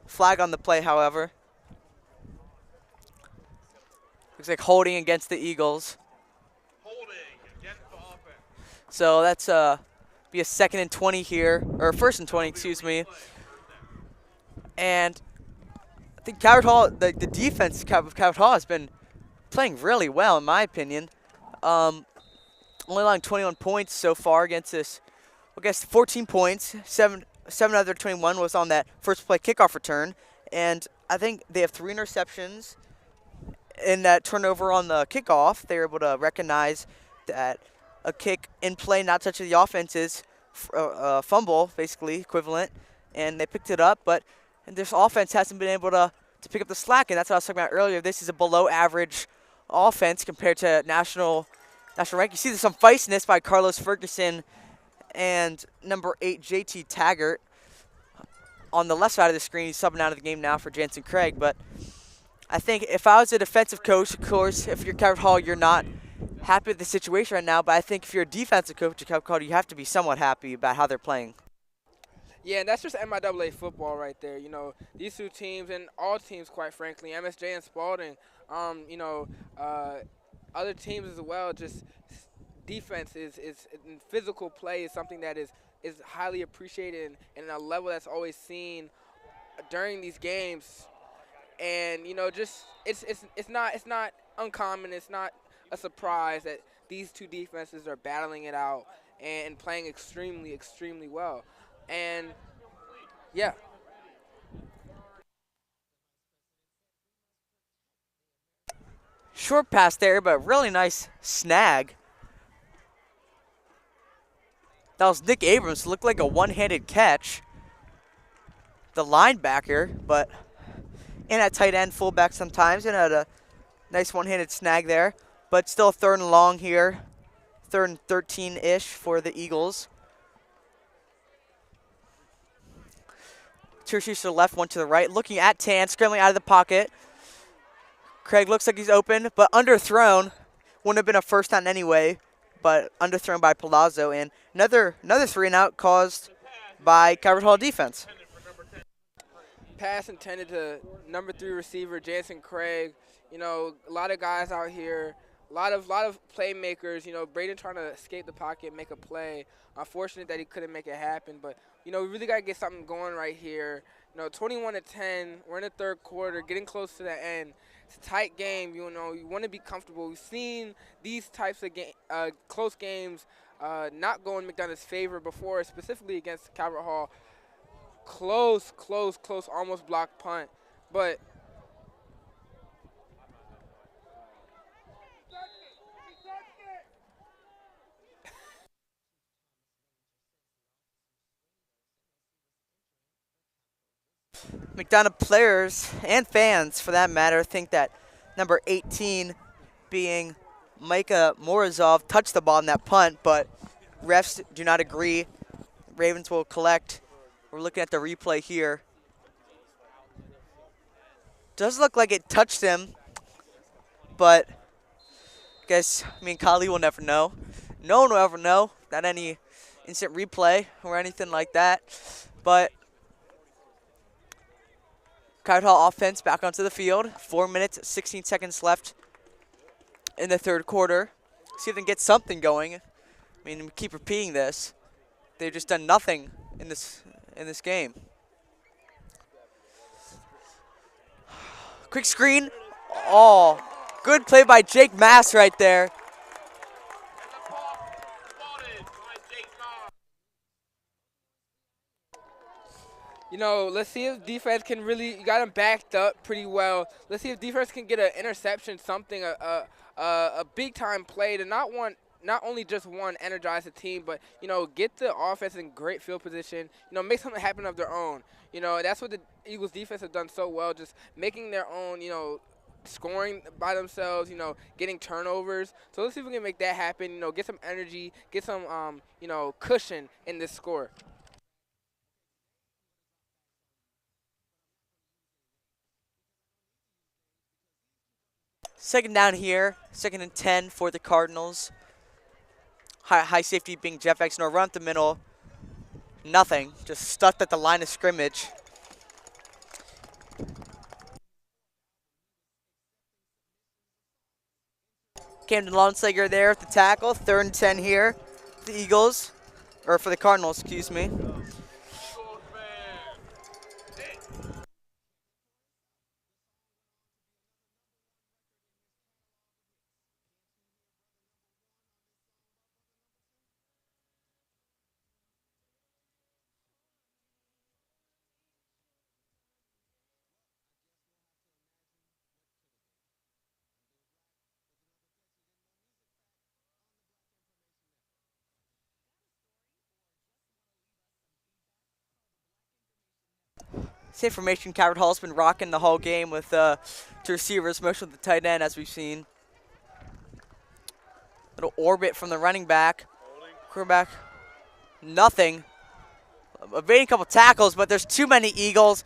Flag on the play, however. Looks like holding against the Eagles. Holding against the offense. So that's be a 2nd and 20 here, or 1st and 20, excuse me. And I think Calvert Hall, the defense of Calvert Hall has been playing really well, in my opinion. Only allowing 21 points so far against this. I guess 14 points, 7 out of their 21 was on that first play kickoff return. And I think they have 3 interceptions. In that turnover on the kickoff, they were able to recognize that a kick in play, not touching the offense, is a fumble, basically, equivalent. And they picked it up, but this offense hasn't been able to pick up the slack. And that's what I was talking about earlier. This is a below-average offense compared to national rank. You see there's some feistiness by Carlos Ferguson and number 8, JT Taggart. On the left side of the screen, he's subbing out of the game now for Jansen Craig. But I think if I was a defensive coach, of course, if you're Calvert Hall, you're not happy with the situation right now. But I think if you're a defensive coach at Calvert Hall, you have to be somewhat happy about how they're playing. Yeah, and that's just MIAA football right there. These two teams, and all teams, quite frankly, MSJ and Spalding, other teams as well, just defense is physical play is something that is highly appreciated and a level that's always seen during these games. And just it's not uncommon. It's not a surprise that these two defenses are battling it out and playing extremely well. And yeah. Short pass there, but really nice snag. That was Nick Abrams. Looked like a one-handed catch. The linebacker, but and at tight end, fullback sometimes, and had a nice one-handed snag there. But still 3rd and long here. 3rd and 13-ish for the Eagles. 2 receivers to the left, 1 to the right. Looking at Tan, scrambling out of the pocket. Craig looks like he's open, but underthrown. Wouldn't have been a first down anyway, but underthrown by Palazzo. And another 3-and-out caused by Calvert Hall defense. pass intended to number 3 receiver Jansen Craig. You know, a lot of guys out here, a lot of playmakers. You know, Braden trying to escape the pocket and make a play. Unfortunate that he couldn't make it happen, but you know, we really got to get something going right here. You know, 21-10. We're in the third quarter, getting close to the end. It's a tight game. You know, you want to be comfortable. We've seen these types of close games not go in McDonough's favor before, specifically against Calvert Hall. Close, almost blocked punt. But McDonogh players and fans, for that matter, think that number 18 being Micah Morozov touched the ball in that punt, but refs do not agree. Ravens will collect. We're looking at the replay here. Does look like it touched him, but I guess me and Kali will never know. No one will ever know, not any instant replay or anything like that. But Calvert Hall offense back onto the field. 4 minutes, 16 seconds left in the third quarter. See if they can get something going. I mean, we keep repeating this. They've just done nothing in this game. Quick screen. Oh, good play by Jake Mass right there. you know, let's see if defense can really. You got him backed up pretty well. Let's see if defense can get an interception, something, a big time play to not only just one energize the team, but you know, get the offense in great field position. You know, make something happen of their own. You know, that's what the Eagles defense have done so well, just making their own. You know, scoring by themselves. You know, getting turnovers. So let's see if we can make that happen. You know, get some energy, get some you know, cushion in this score. Second down here, 2nd and 10 for the Cardinals. High safety being Jeff Exner, run up the middle. Nothing, just stuck at the line of scrimmage. Camden Lonslager there at the tackle. 3rd and 10 here for the Eagles, or for the Cardinals, excuse me. Same formation, Calvert Hall's been rocking the whole game with two receivers, most of the tight end, as we've seen. Little orbit from the running back. Quarterback, nothing. Evading a couple tackles, but there's too many Eagles.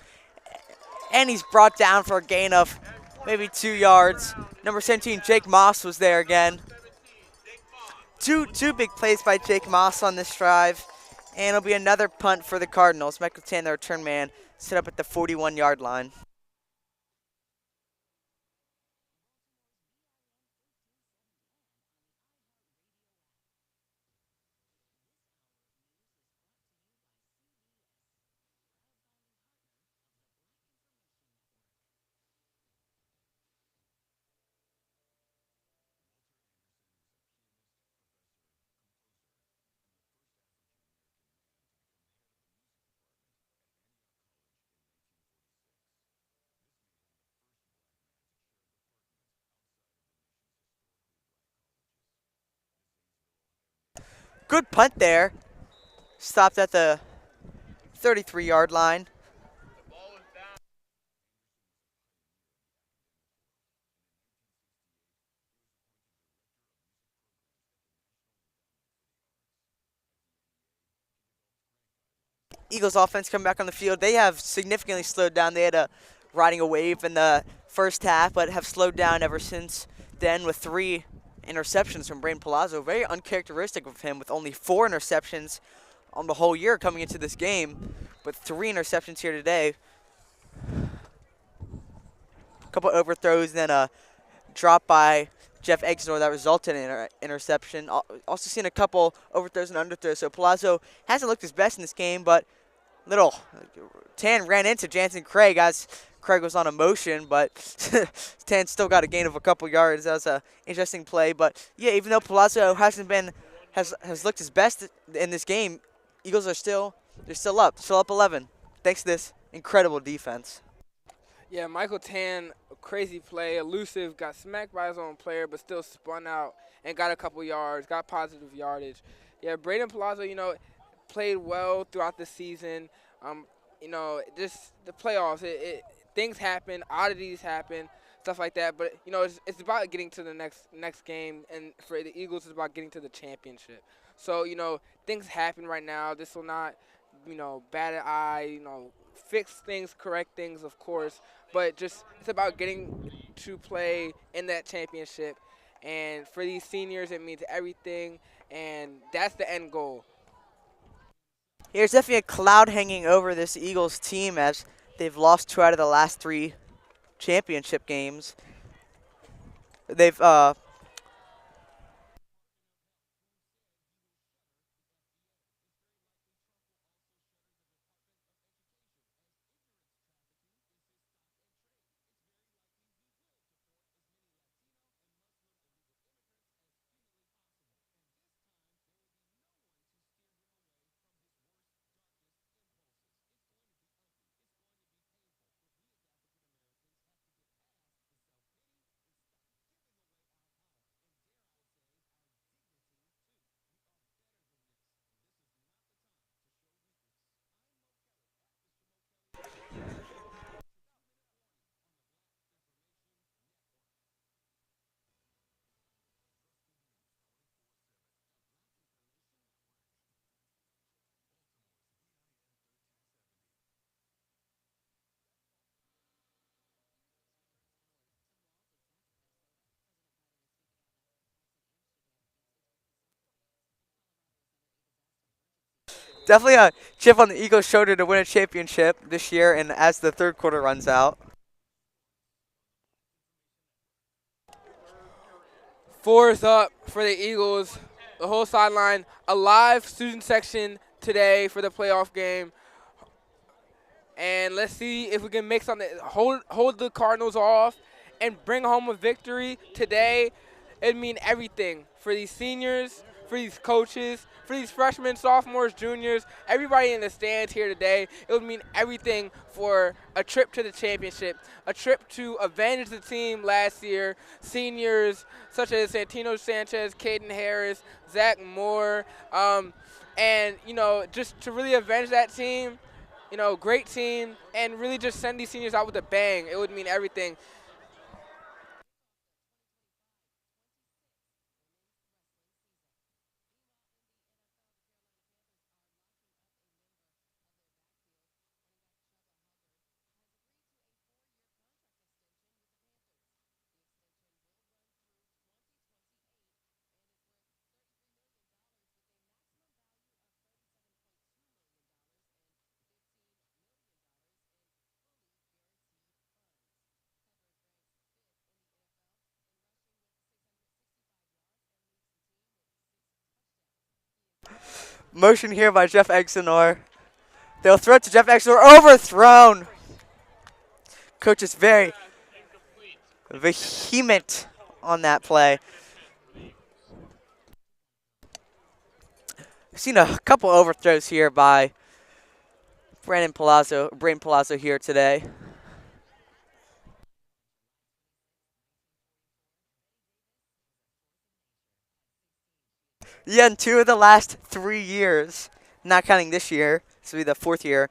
And he's brought down for a gain of maybe 2 yards. Number 17, Jake Moss, was there again. Two big plays by Jake Moss on this drive. And it'll be another punt for the Cardinals. Michael Tan, the return man, set up at the 41-yard line. Good punt there. Stopped at the 33-yard line. Eagles offense coming back on the field. They have significantly slowed down. They had a riding a wave in the first half, but have slowed down ever since then with 3 interceptions from Braden Palazzo. Very uncharacteristic of him, with only 4 interceptions on the whole year coming into this game, but 3 interceptions here today. couple overthrows, then a drop by Jeff Exnor that resulted in an interception. Also seen a couple overthrows and underthrows. So Palazzo hasn't looked his best in this game, but little Tan ran into Jansen Craig as Craig was on a motion, but Tan still got a gain of a couple yards. That was an interesting play. But yeah, even though Palazzo has looked his best in this game, Eagles are still up 11, thanks to this incredible defense. Yeah, Michael Tan, a crazy play, elusive, got smacked by his own player, but still spun out and got a couple yards, got positive yardage. Yeah, Braden Palazzo, played well throughout the season. Just the playoffs, things happen, oddities happen, stuff like that. But it's about getting to the next game, and for the Eagles, it's about getting to the championship. So things happen right now. This will not, bat an eye. Fix things, correct things, of course. But just it's about getting to play in that championship. And for these seniors, it means everything, and that's the end goal. There's definitely a cloud hanging over this Eagles team as they've lost 2 out of the last 3 championship games. They've definitely a chip on the Eagles' shoulder to win a championship this year, and as the third quarter runs out. 4th up for the Eagles. The whole sideline, a live student section today for the playoff game. And let's see if we can make something, hold the Cardinals off and bring home a victory today. It'd mean everything for these seniors, for these coaches, for these freshmen, sophomores, juniors, everybody in the stands here today. It would mean everything for a trip to the championship, a trip to avenge the team last year. Seniors such as Santino Sanchez, Caden Harris, Zach Moore, and, just to really avenge that team, great team, and really just send these seniors out with a bang. It would mean everything. Motion here by Jeff Exnor. They'll throw it to Jeff Exnor. Overthrown. Coach is very vehement on that play. I've seen a couple overthrows here by Braden Palazzo here today. Yeah, in 2 of the last 3 years, not counting this year, this will be the 4th year,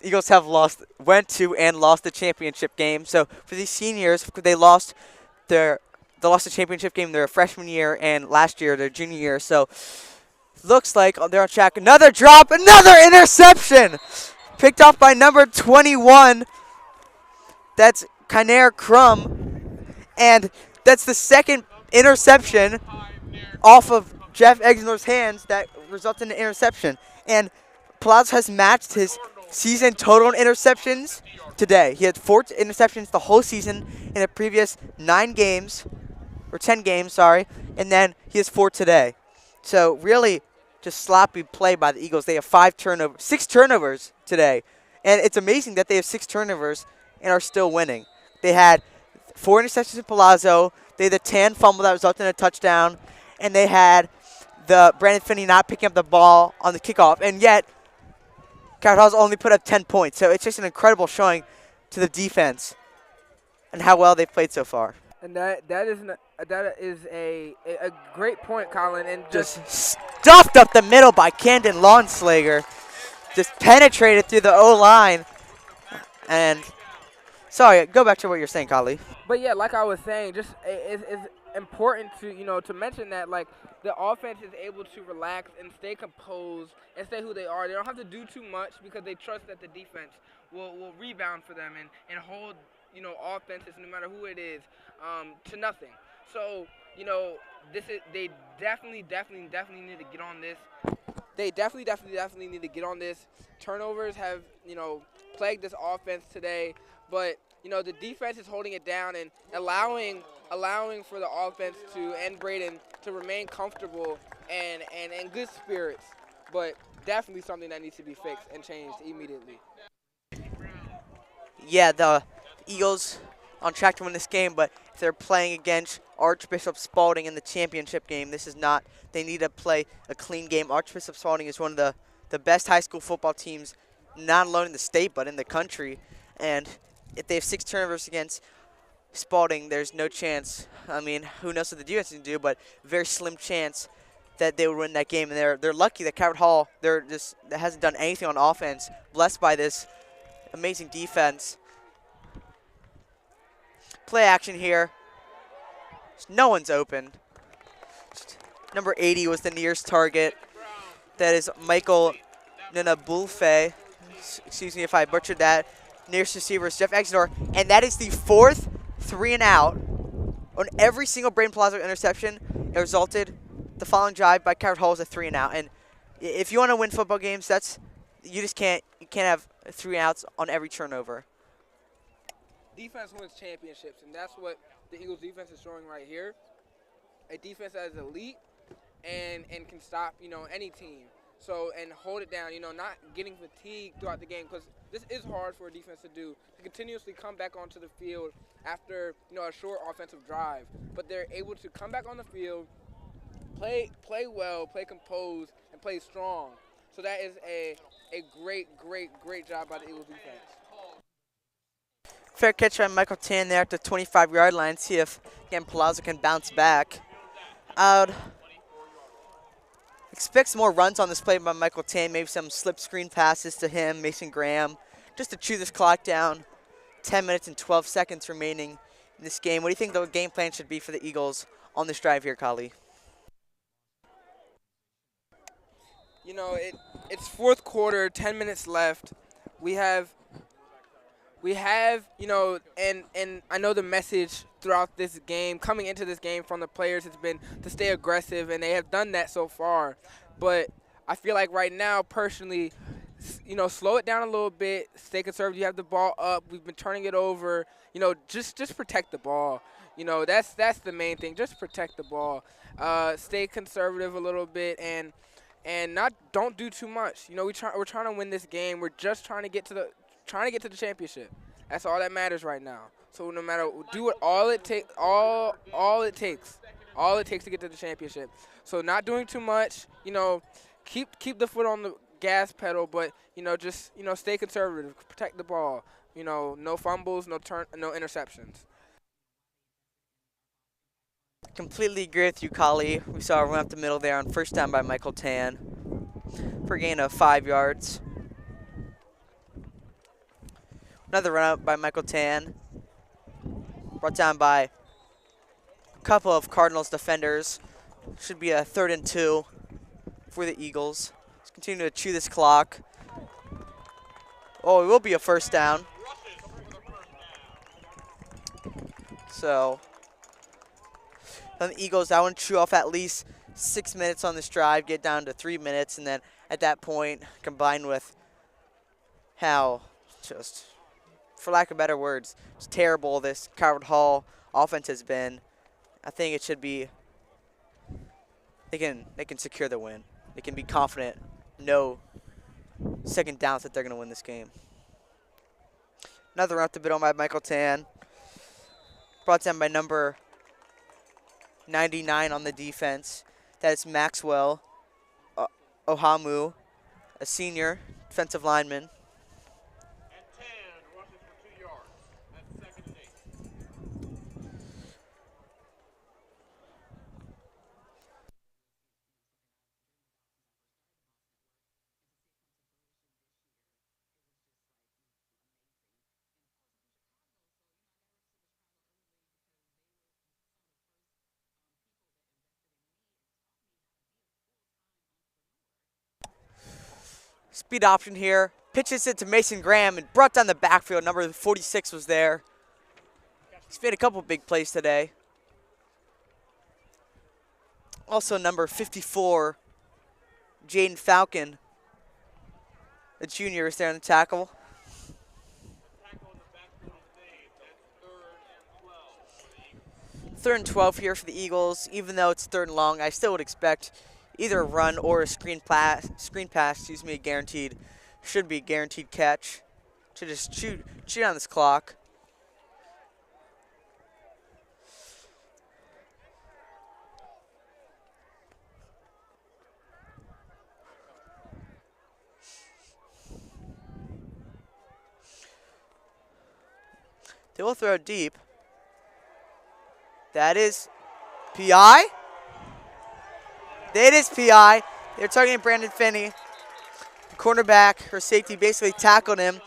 Eagles have went to and lost the championship game. So for these seniors, they lost the championship game their freshman year and last year their junior year. So looks like they're on track. Another drop, another interception, picked off by number 21. That's Kinair Crum, and that's the second interception off of Jeff Exnor's hands that resulted in an interception. And Palazzo has matched his season total in interceptions today. He had 4 interceptions the whole season in the previous 9 games, or 10 games, sorry, and then he has 4 today. So really just sloppy play by the Eagles. They have 6 turnovers today. And it's amazing that they have 6 turnovers and are still winning. They had 4 interceptions in Palazzo. They had the Tan fumble that resulted in a touchdown. And they had the Brandon Finney not picking up the ball on the kickoff. And yet, Calvert Hall's only put up 10 points. So it's just an incredible showing to the defense and how well they've played so far. And that is a great point, Colin. And Just stuffed up the middle by Camden Lawnslager. Just penetrated through the O-line. And, sorry, go back to what you're saying, Kali. But yeah, like I was saying, just it's important to to mention that like the offense is able to relax and stay composed and stay who they are. They don't have to do too much because they trust that the defense will rebound for them and hold offenses, no matter who it is, to nothing. So they definitely need to get on this. They definitely need to get on this. Turnovers have plagued this offense today, but the defense is holding it down and allowing for the offense and Braden to remain comfortable and in good spirits. But definitely something that needs to be fixed and changed immediately. Yeah, the Eagles on track to win this game, but if they're playing against Archbishop Spalding in the championship game, this is not. They need to play a clean game. Archbishop Spalding is one of the best high school football teams, not alone in the state, but in the country. And if they have 6 turnovers against Spalding, there's no chance. I mean, who knows what the defense can do, but very slim chance that they would win that game. And they're lucky that Calvert Hall that hasn't done anything on offense, blessed by this amazing defense. Play action here. No one's open. Number 80 was the nearest target. That is Michael Ninabulfe. Excuse me if I butchered that. Nearest receiver is Jeff Exidor. And that is the 4th 3-and-out on every single Braden Palazzo interception. It resulted the following drive by Calvert Hall was a 3-and-out. And if you want to win football games, you can't have 3-and-outs on every turnover. Defense wins championships, and that's what the Eagles defense is showing right here. A defense that is elite and can stop, any team. So, and hold it down, not getting fatigued throughout the game, because this is hard for a defense to do, to continuously come back onto the field after, a short offensive drive. But they're able to come back on the field, play well, play composed, and play strong. So that is a great job by the Eagles defense. Fair catch by Michael Tan there at the 25-yard line. See if, again, Palazzo can bounce back. I would expect some more runs on this play by Michael Tan, maybe some slip screen passes to him, Mason Graham, just to chew this clock down. 10 minutes and 12 seconds remaining in this game. What do you think the game plan should be for the Eagles on this drive here, Kali? It's fourth quarter, 10 minutes left. We have, and I know the message throughout this game, coming into this game from the players, has been to stay aggressive, and they have done that so far. But I feel like right now, personally, slow it down a little bit, stay conservative. You have the ball up. We've been turning it over. Just protect the ball. That's the main thing. Just protect the ball. Stay conservative a little bit and don't do too much. We're trying to win this game. We're just trying to get to the championship. That's all that matters right now. So no matter, do it all it takes to get to the championship. So not doing too much. Keep the foot on the gas pedal, but just stay conservative, protect the ball. No fumbles, no interceptions. Completely agree with you, Kali. We saw a run up the middle there on first down by Michael Tan for a gain of 5 yards. Another run up by Michael Tan. Brought down by a couple of Cardinals defenders. Should be a 3rd and 2 for the Eagles. Let's continue to chew this clock. Oh, it will be a first down. So, on the Eagles, I want to chew off at least 6 minutes on this drive, get down to 3 minutes, and then at that point, combined with how just, for lack of better words, it's terrible this Calvert Hall offense has been. I think it should be, they can secure the win. They can be confident, no second downs that they're going to win this game. Another run up the middle by Michael Tan. Brought down by number 99 on the defense. That is Maxwell Ohamu, a senior defensive lineman. And 10 rushes for 2 yards. That's 2nd and 8. Speed option here. Pitches it to Mason Graham and brought down the backfield. Number 46 was there. He's made a couple big plays today. Also number 54, Jaden Falcon, the junior, is there on the tackle. Tackle in the backfield is made. That's 3rd and 12 for the Eagles. 3rd and 12 here for the Eagles. Even though it's 3rd and long, I still would expect either a run or a screen pass, a guaranteed, should be a guaranteed catch. To just shoot on this clock. They will throw it deep. That is PI. It is PI. They're targeting Brandon Finney. The cornerback, or safety, basically tackled him.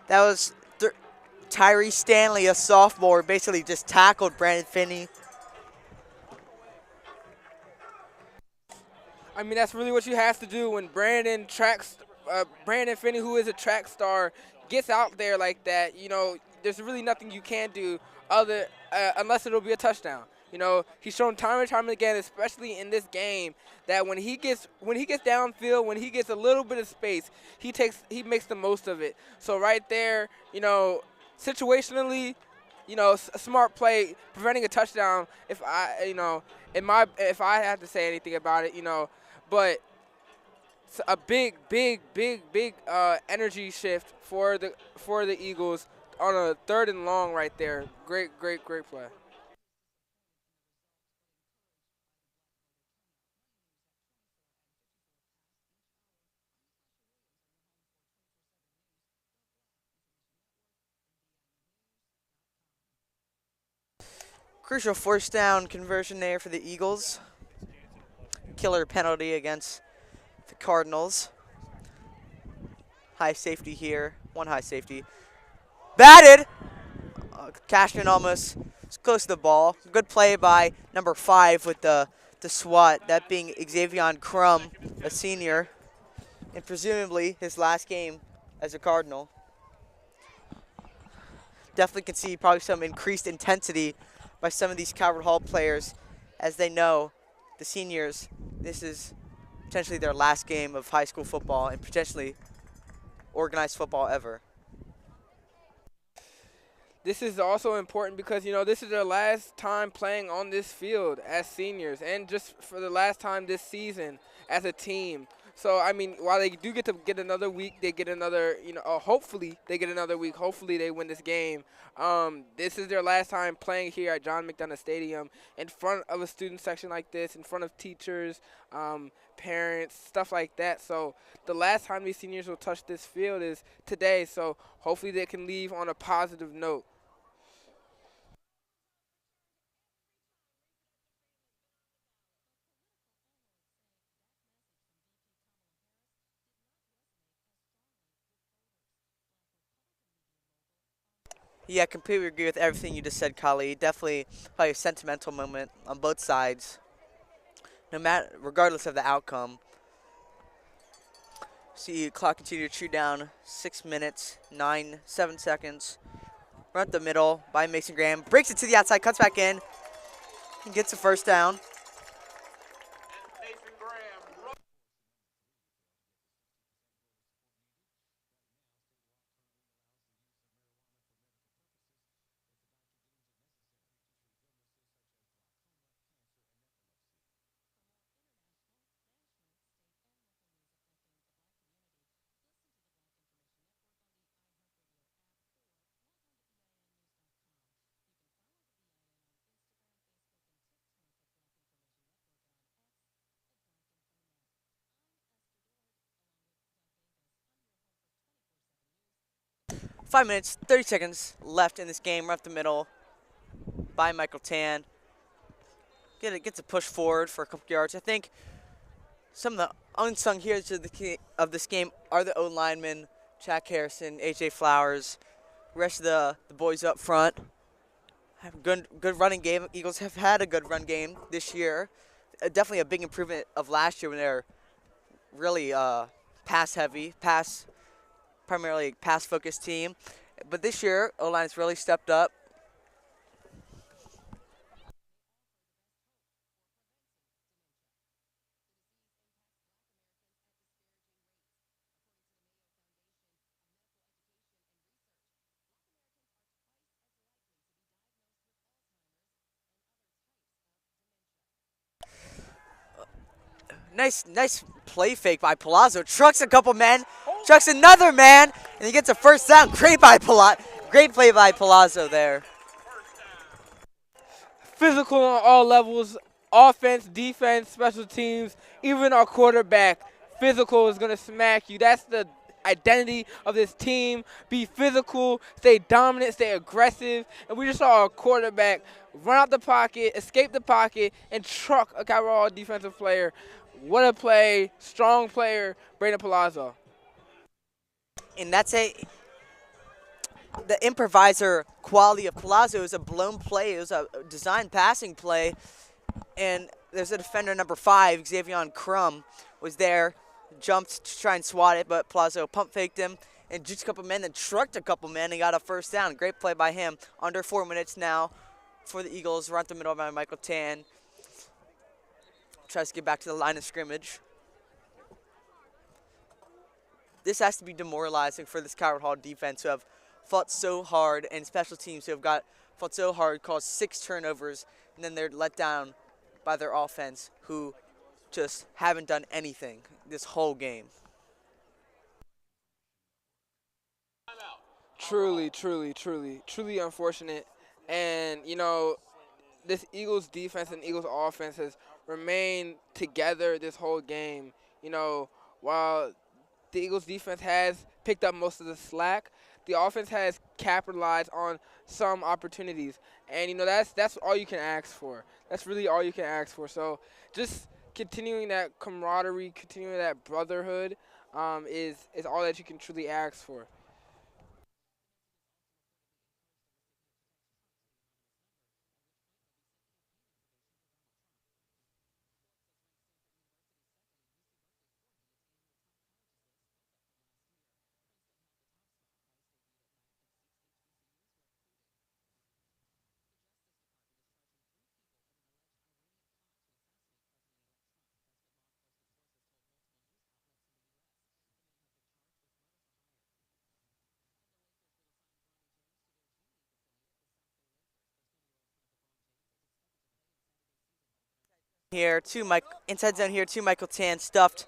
That was Tyree Stanley, a sophomore, basically just tackled Brandon Finney. I mean, that's really what you have to do when Brandon Finney, who is a track star, gets out there like that. You know, there's really nothing you can do unless it'll be a touchdown. You know, he's shown time and time again, especially in this game, that when he gets downfield, when he gets a little bit of space, he makes the most of it. So right there, you know, situationally, you know, a smart play, preventing a touchdown. If I had to say anything about it, you know, but it's a big energy shift for the Eagles on a 3rd and long right there. Great play. Crucial 4th down conversion there for the Eagles. Killer penalty against the Cardinals. High safety here. One high safety. Batted! Cashman almost was close to the ball. Good play by number 5 with the SWAT, that being Xavion Crum, a senior, and presumably his last game as a Cardinal. Definitely can see probably some increased intensity by some of these Calvert Hall players, as they know, the seniors, this is potentially their last game of high school football and potentially organized football ever. This is also important because, you know, this is their last time playing on this field as seniors, and just for the last time this season as a team. So, I mean, while they do get to get another week, they get another, you know, hopefully they get another week. Hopefully they win this game. This is their last time playing here at John McDonogh Stadium in front of a student section like this, in front of teachers, parents, stuff like that. So the last time these seniors will touch this field is today. So hopefully they can leave on a positive note. Yeah, I completely agree with everything you just said, Kali. Definitely probably a sentimental moment on both sides, no matter, regardless of the outcome. See clock continue to chew down. 6 minutes, 7 seconds. Run up the middle by Mason Graham. Breaks it to the outside, cuts back in, and gets the 1st down. And Mason Graham 5 minutes, 30 seconds left in this game. Right up the middle by Michael Tan. Gets a push forward for a couple yards. I think some of the unsung heroes of this game are the O linemen, Jack Harrison, AJ Flowers, the rest of the boys up front. Have a good running game. Eagles have had a good run game this year. Definitely a big improvement of last year when they were really pass heavy, primarily pass focused team. But this year, O-line has really stepped up. Nice play fake by Palazzo. Trucks a couple men, trucks another man, and he gets a first down. Great play by Palazzo there. Physical on all levels, offense, defense, special teams, even our quarterback. Physical is going to smack you. That's the identity of this team. Be physical, stay dominant, stay aggressive. And we just saw our quarterback run out the pocket, escape the pocket, and truck a Calvert Hall defensive player. What a play. Strong player, Brandon Palazzo. And that's the improviser quality of Palazzo is a blown play. It was a designed passing play. And there's a defender, number 5, Xavion Crum, was there, jumped to try and swat it, but Palazzo pump faked him and juiced a couple men, then trucked a couple men and got a first down. Great play by him. Under 4 minutes now for the Eagles. Right the middle by Michael Tan. Tries to get back to the line of scrimmage. This has to be demoralizing for this Calvert Hall defense who have fought so hard, and special teams who have fought so hard, caused 6 turnovers, and then they're let down by their offense, who just haven't done anything this whole game. Truly unfortunate. And, you know, this Eagles defense and Eagles offense has remained together this whole game. You know, while the Eagles defense has picked up most of the slack, the offense has capitalized on some opportunities. And, you know, that's all you can ask for. That's really all you can ask for. So just continuing that camaraderie, continuing that brotherhood is all that you can truly ask for. Here, inside zone here, Michael Tan stuffed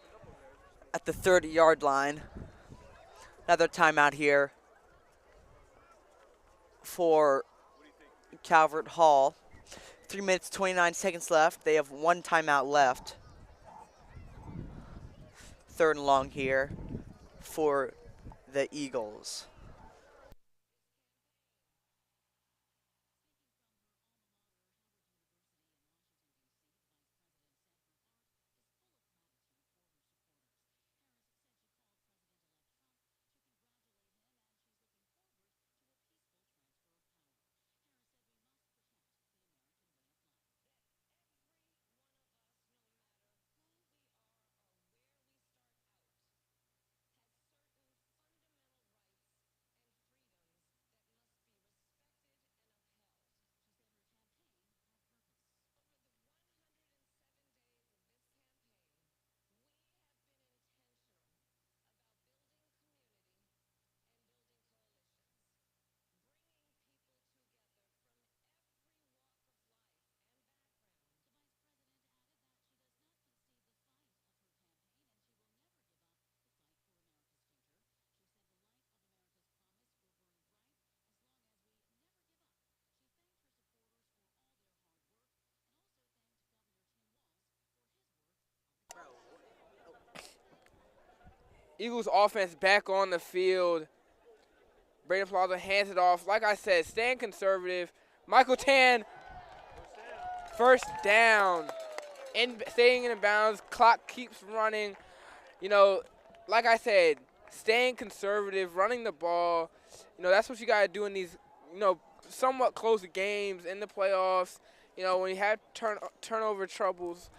at the 30-yard line. Another timeout here for Calvert Hall. 3 minutes, 29 seconds left. They have 1 timeout left. 3rd and long here for the Eagles. Eagles offense back on the field. Braden Plaza hands it off. Like I said, staying conservative. Michael Tan, first down. Staying in bounds. Clock keeps running. You know, like I said, staying conservative, running the ball. You know, that's what you got to do in these, you know, somewhat close games in the playoffs. You know, when you have turnover troubles,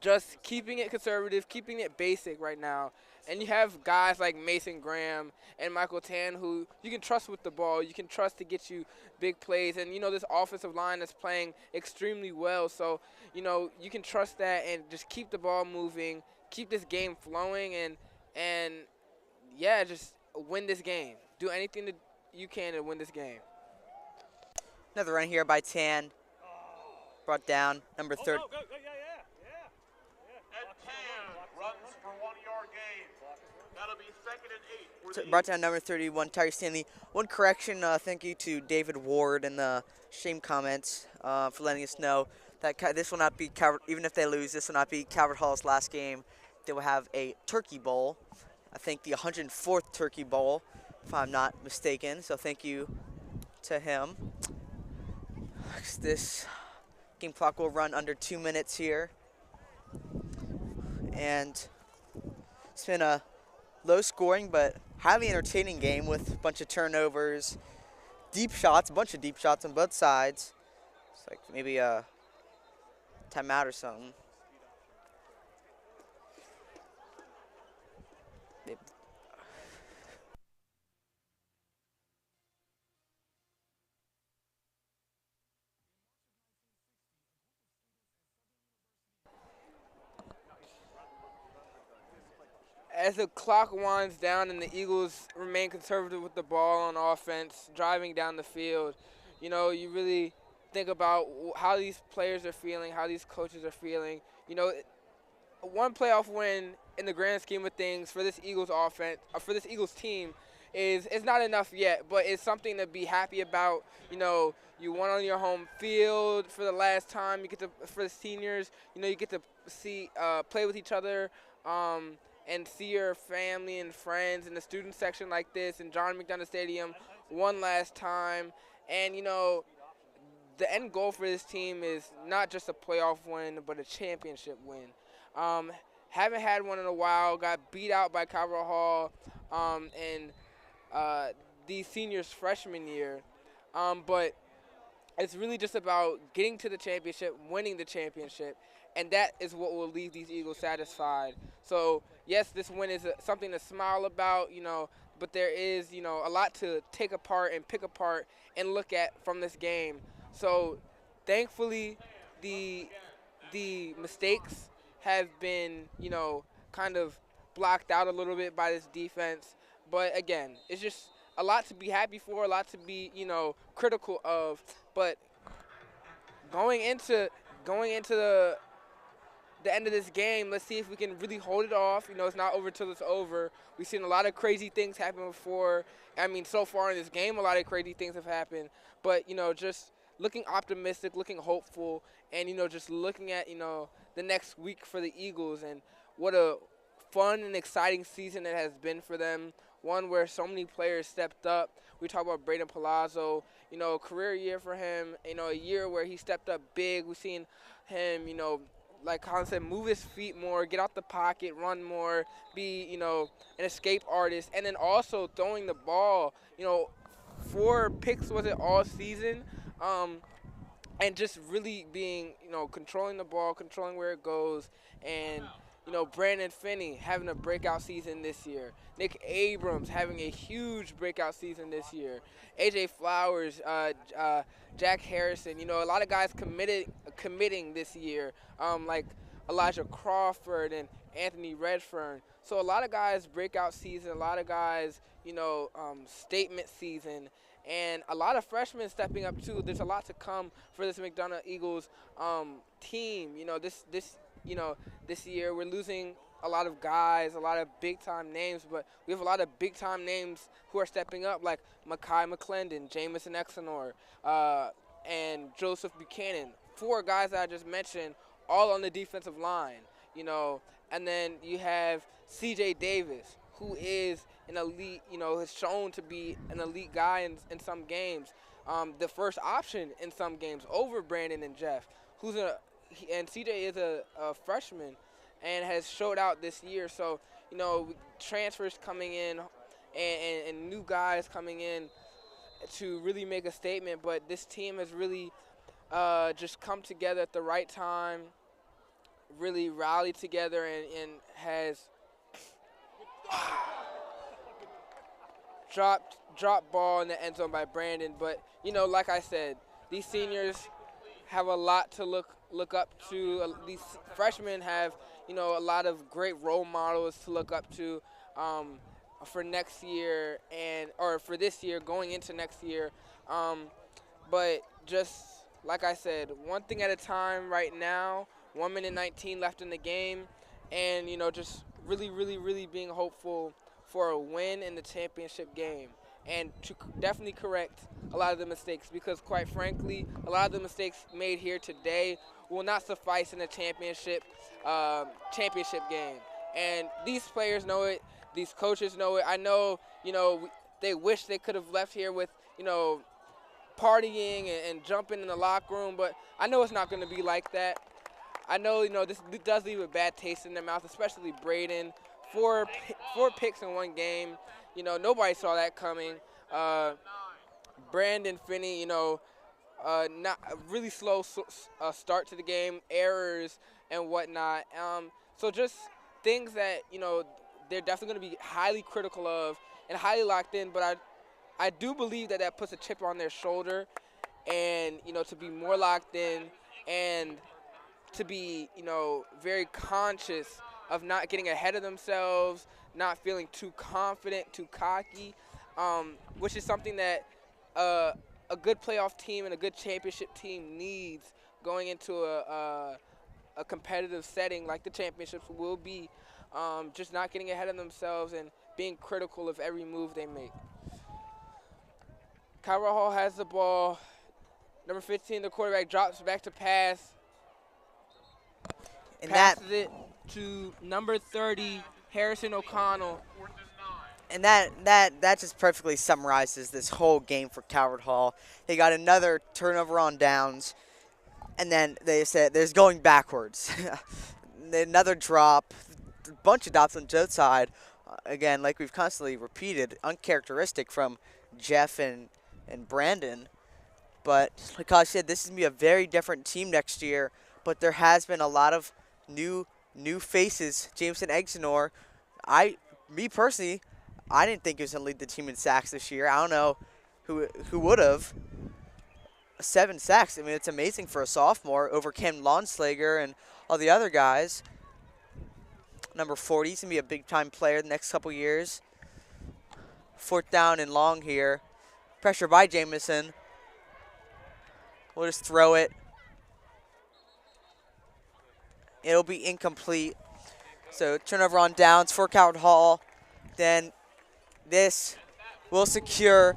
just keeping it conservative, keeping it basic right now. And you have guys like Mason Graham and Michael Tan who you can trust with the ball. You can trust to get you big plays. And, you know, this offensive line is playing extremely well. So, you know, you can trust that and just keep the ball moving, keep this game flowing, and yeah, just win this game. Do anything that you can to win this game. Another run here by Tan. Brought down, number 30. And 10 runs for 1 yard gain. That'll be 2nd and 8. Brought down number 31, Tyree Stanley. One correction, thank you to David Ward in the shame comments for letting us know that this will not be Calvert, even if they lose, this will not be Calvert Hall's last game. They will have a turkey bowl, I think the 104th turkey bowl, if I'm not mistaken. So thank you to him. This game clock will run under 2 minutes here. And it's been a low scoring but highly entertaining game with a bunch of turnovers, deep shots, a bunch of deep shots on both sides. It's like maybe a timeout or something. As the clock winds down and the Eagles remain conservative with the ball on offense, driving down the field, you know, you really think about how these players are feeling, how these coaches are feeling. You know, one playoff win in the grand scheme of things for this Eagles offense, for this Eagles team, is not enough yet, but it's something to be happy about. You know, you won on your home field for the last time. You get to, for the seniors, you know, you get to see play with each other. And see your family and friends in the student section like this in John McDonogh Stadium one last time. And, you know, the end goal for this team is not just a playoff win, but a championship win. Haven't had one in a while, got beat out by Calvert Hall in the seniors' freshman year. But it's really just about getting to the championship, winning the championship, and that is what will leave these Eagles satisfied. So, yes, this win is something to smile about, you know, but there is, you know, a lot to take apart and pick apart and look at from this game. So, thankfully, the mistakes have been, you know, kind of blocked out a little bit by this defense. But, again, it's just a lot to be happy for, a lot to be, you know, critical of. But going into the end of this game, let's see if we can really hold it off. You know, it's not over till it's over. We've seen a lot of crazy things happen before. I mean, so far in this game, a lot of crazy things have happened. But, you know, just looking optimistic, looking hopeful, and, you know, just looking at, you know, the next week for the Eagles and what a fun and exciting season it has been for them. One where so many players stepped up. We talk about Braden Palazzo, you know, a career year for him, you know, a year where he stepped up big. We've seen him, you know, like Colin said, move his feet more, get out the pocket, run more, be, you know, an escape artist. And then also throwing the ball, you know, 4 picks was it all season. And just really being, you know, controlling the ball, controlling where it goes. And, you know, Brandon Finney having a breakout season this year. Nick Abrams having a huge breakout season this year. A.J. Flowers, Jack Harrison, you know, a lot of guys committing this year, like Elijah Crawford and Anthony Redfern. So a lot of guys breakout season, a lot of guys, you know, statement season, and a lot of freshmen stepping up too. There's a lot to come for this McDonogh Eagles team. You know, this year we're losing a lot of guys, a lot of big-time names, but we have a lot of big-time names who are stepping up, like Makai McClendon, Jamison Exonor, and Joseph Buchanan. 4 guys that I just mentioned, all on the defensive line, you know. And then you have C.J. Davis, who is an elite, has shown to be an elite guy in some games. The first option in some games over Brandon and Jeff, and CJ is a freshman and has showed out this year. So, transfers coming in and new guys coming in to really make a statement. But this team has really just come together at the right time, really rallied together and has dropped ball in the end zone by Brandon. But, like I said, these seniors have a lot to look up to. These freshmen have, a lot of great role models to look up to for next year or for this year going into next year. But just like I said, one thing at a time right now. 1 minute 19 left in the game, and just really, really, really being hopeful for a win in the championship game, and to definitely correct a lot of the mistakes, because quite frankly, a lot of the mistakes made here today will not suffice in a championship game. And these players know it, these coaches know it. I know, they wish they could have left here with, partying and jumping in the locker room, but I know it's not going to be like that. I know, this does leave a bad taste in their mouth, especially Braden. Four picks in one game. Nobody saw that coming. Brandon Finney, not a really slow start to the game, errors and whatnot. So just things that, they're definitely going to be highly critical of and highly locked in. But I do believe that puts a chip on their shoulder, and, to be more locked in and to be, very conscious of not getting ahead of themselves, not feeling too confident, too cocky, which is something that a good playoff team and a good championship team needs going into a competitive setting like the championships will be, just not getting ahead of themselves and being critical of every move they make. Calvert Hall has the ball. Number 15, the quarterback, drops back to pass. And passes it to number 30, Harrison O'Connell. And that just perfectly summarizes this whole game for Calvert Hall. They got another turnover on downs, and then they said there's going backwards. Another drop, a bunch of drops on Joe's side. Again, like we've constantly repeated, uncharacteristic from Jeff and Brandon. But like I said, this is going to be a very different team next year. But there has been a lot of new faces. Jameson Exenor, me personally, I didn't think he was going to lead the team in sacks this year. I don't know who would have. 7 sacks. I mean, it's amazing for a sophomore over Cam Lonslager and all the other guys. Number 40, he's going to be a big-time player the next couple years. 4th down and long here. Pressure by Jameson. We'll just throw it. It'll be incomplete. So turnover on downs for Calvert Hall. Then this will secure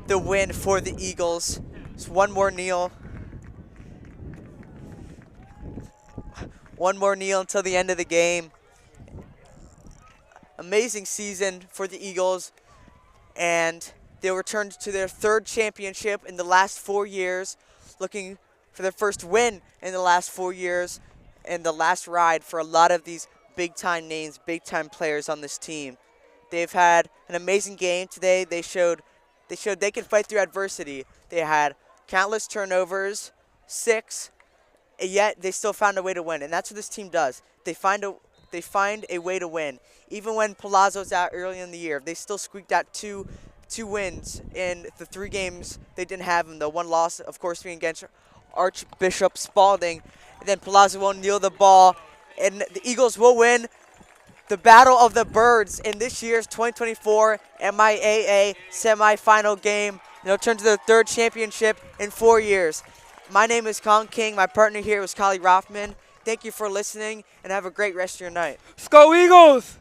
the win for the Eagles. Just one more kneel. One more kneel until the end of the game. Amazing season for the Eagles. And they'll return to their 3rd championship in the last 4 years. Looking for their first win in the last 4 years. And the last ride for a lot of these big-time names, big-time players on this team. They've had an amazing game today. They showed they can fight through adversity. They had countless turnovers, 6, and yet they still found a way to win. And that's what this team does. They find a way to win. Even when Palazzo's out early in the year, they still squeaked out two wins in the 3 games they didn't have them. The one loss, of course, being against Archbishop Spalding. And then Palazzo will kneel the ball, and the Eagles will win the Battle of the Birds in this year's 2024 MIAA semifinal game. And they'll turn to their 3rd championship in 4 years. My name is Colin King. My partner here was Kylie Rothman. Thank you for listening, and have a great rest of your night. Let's go Eagles!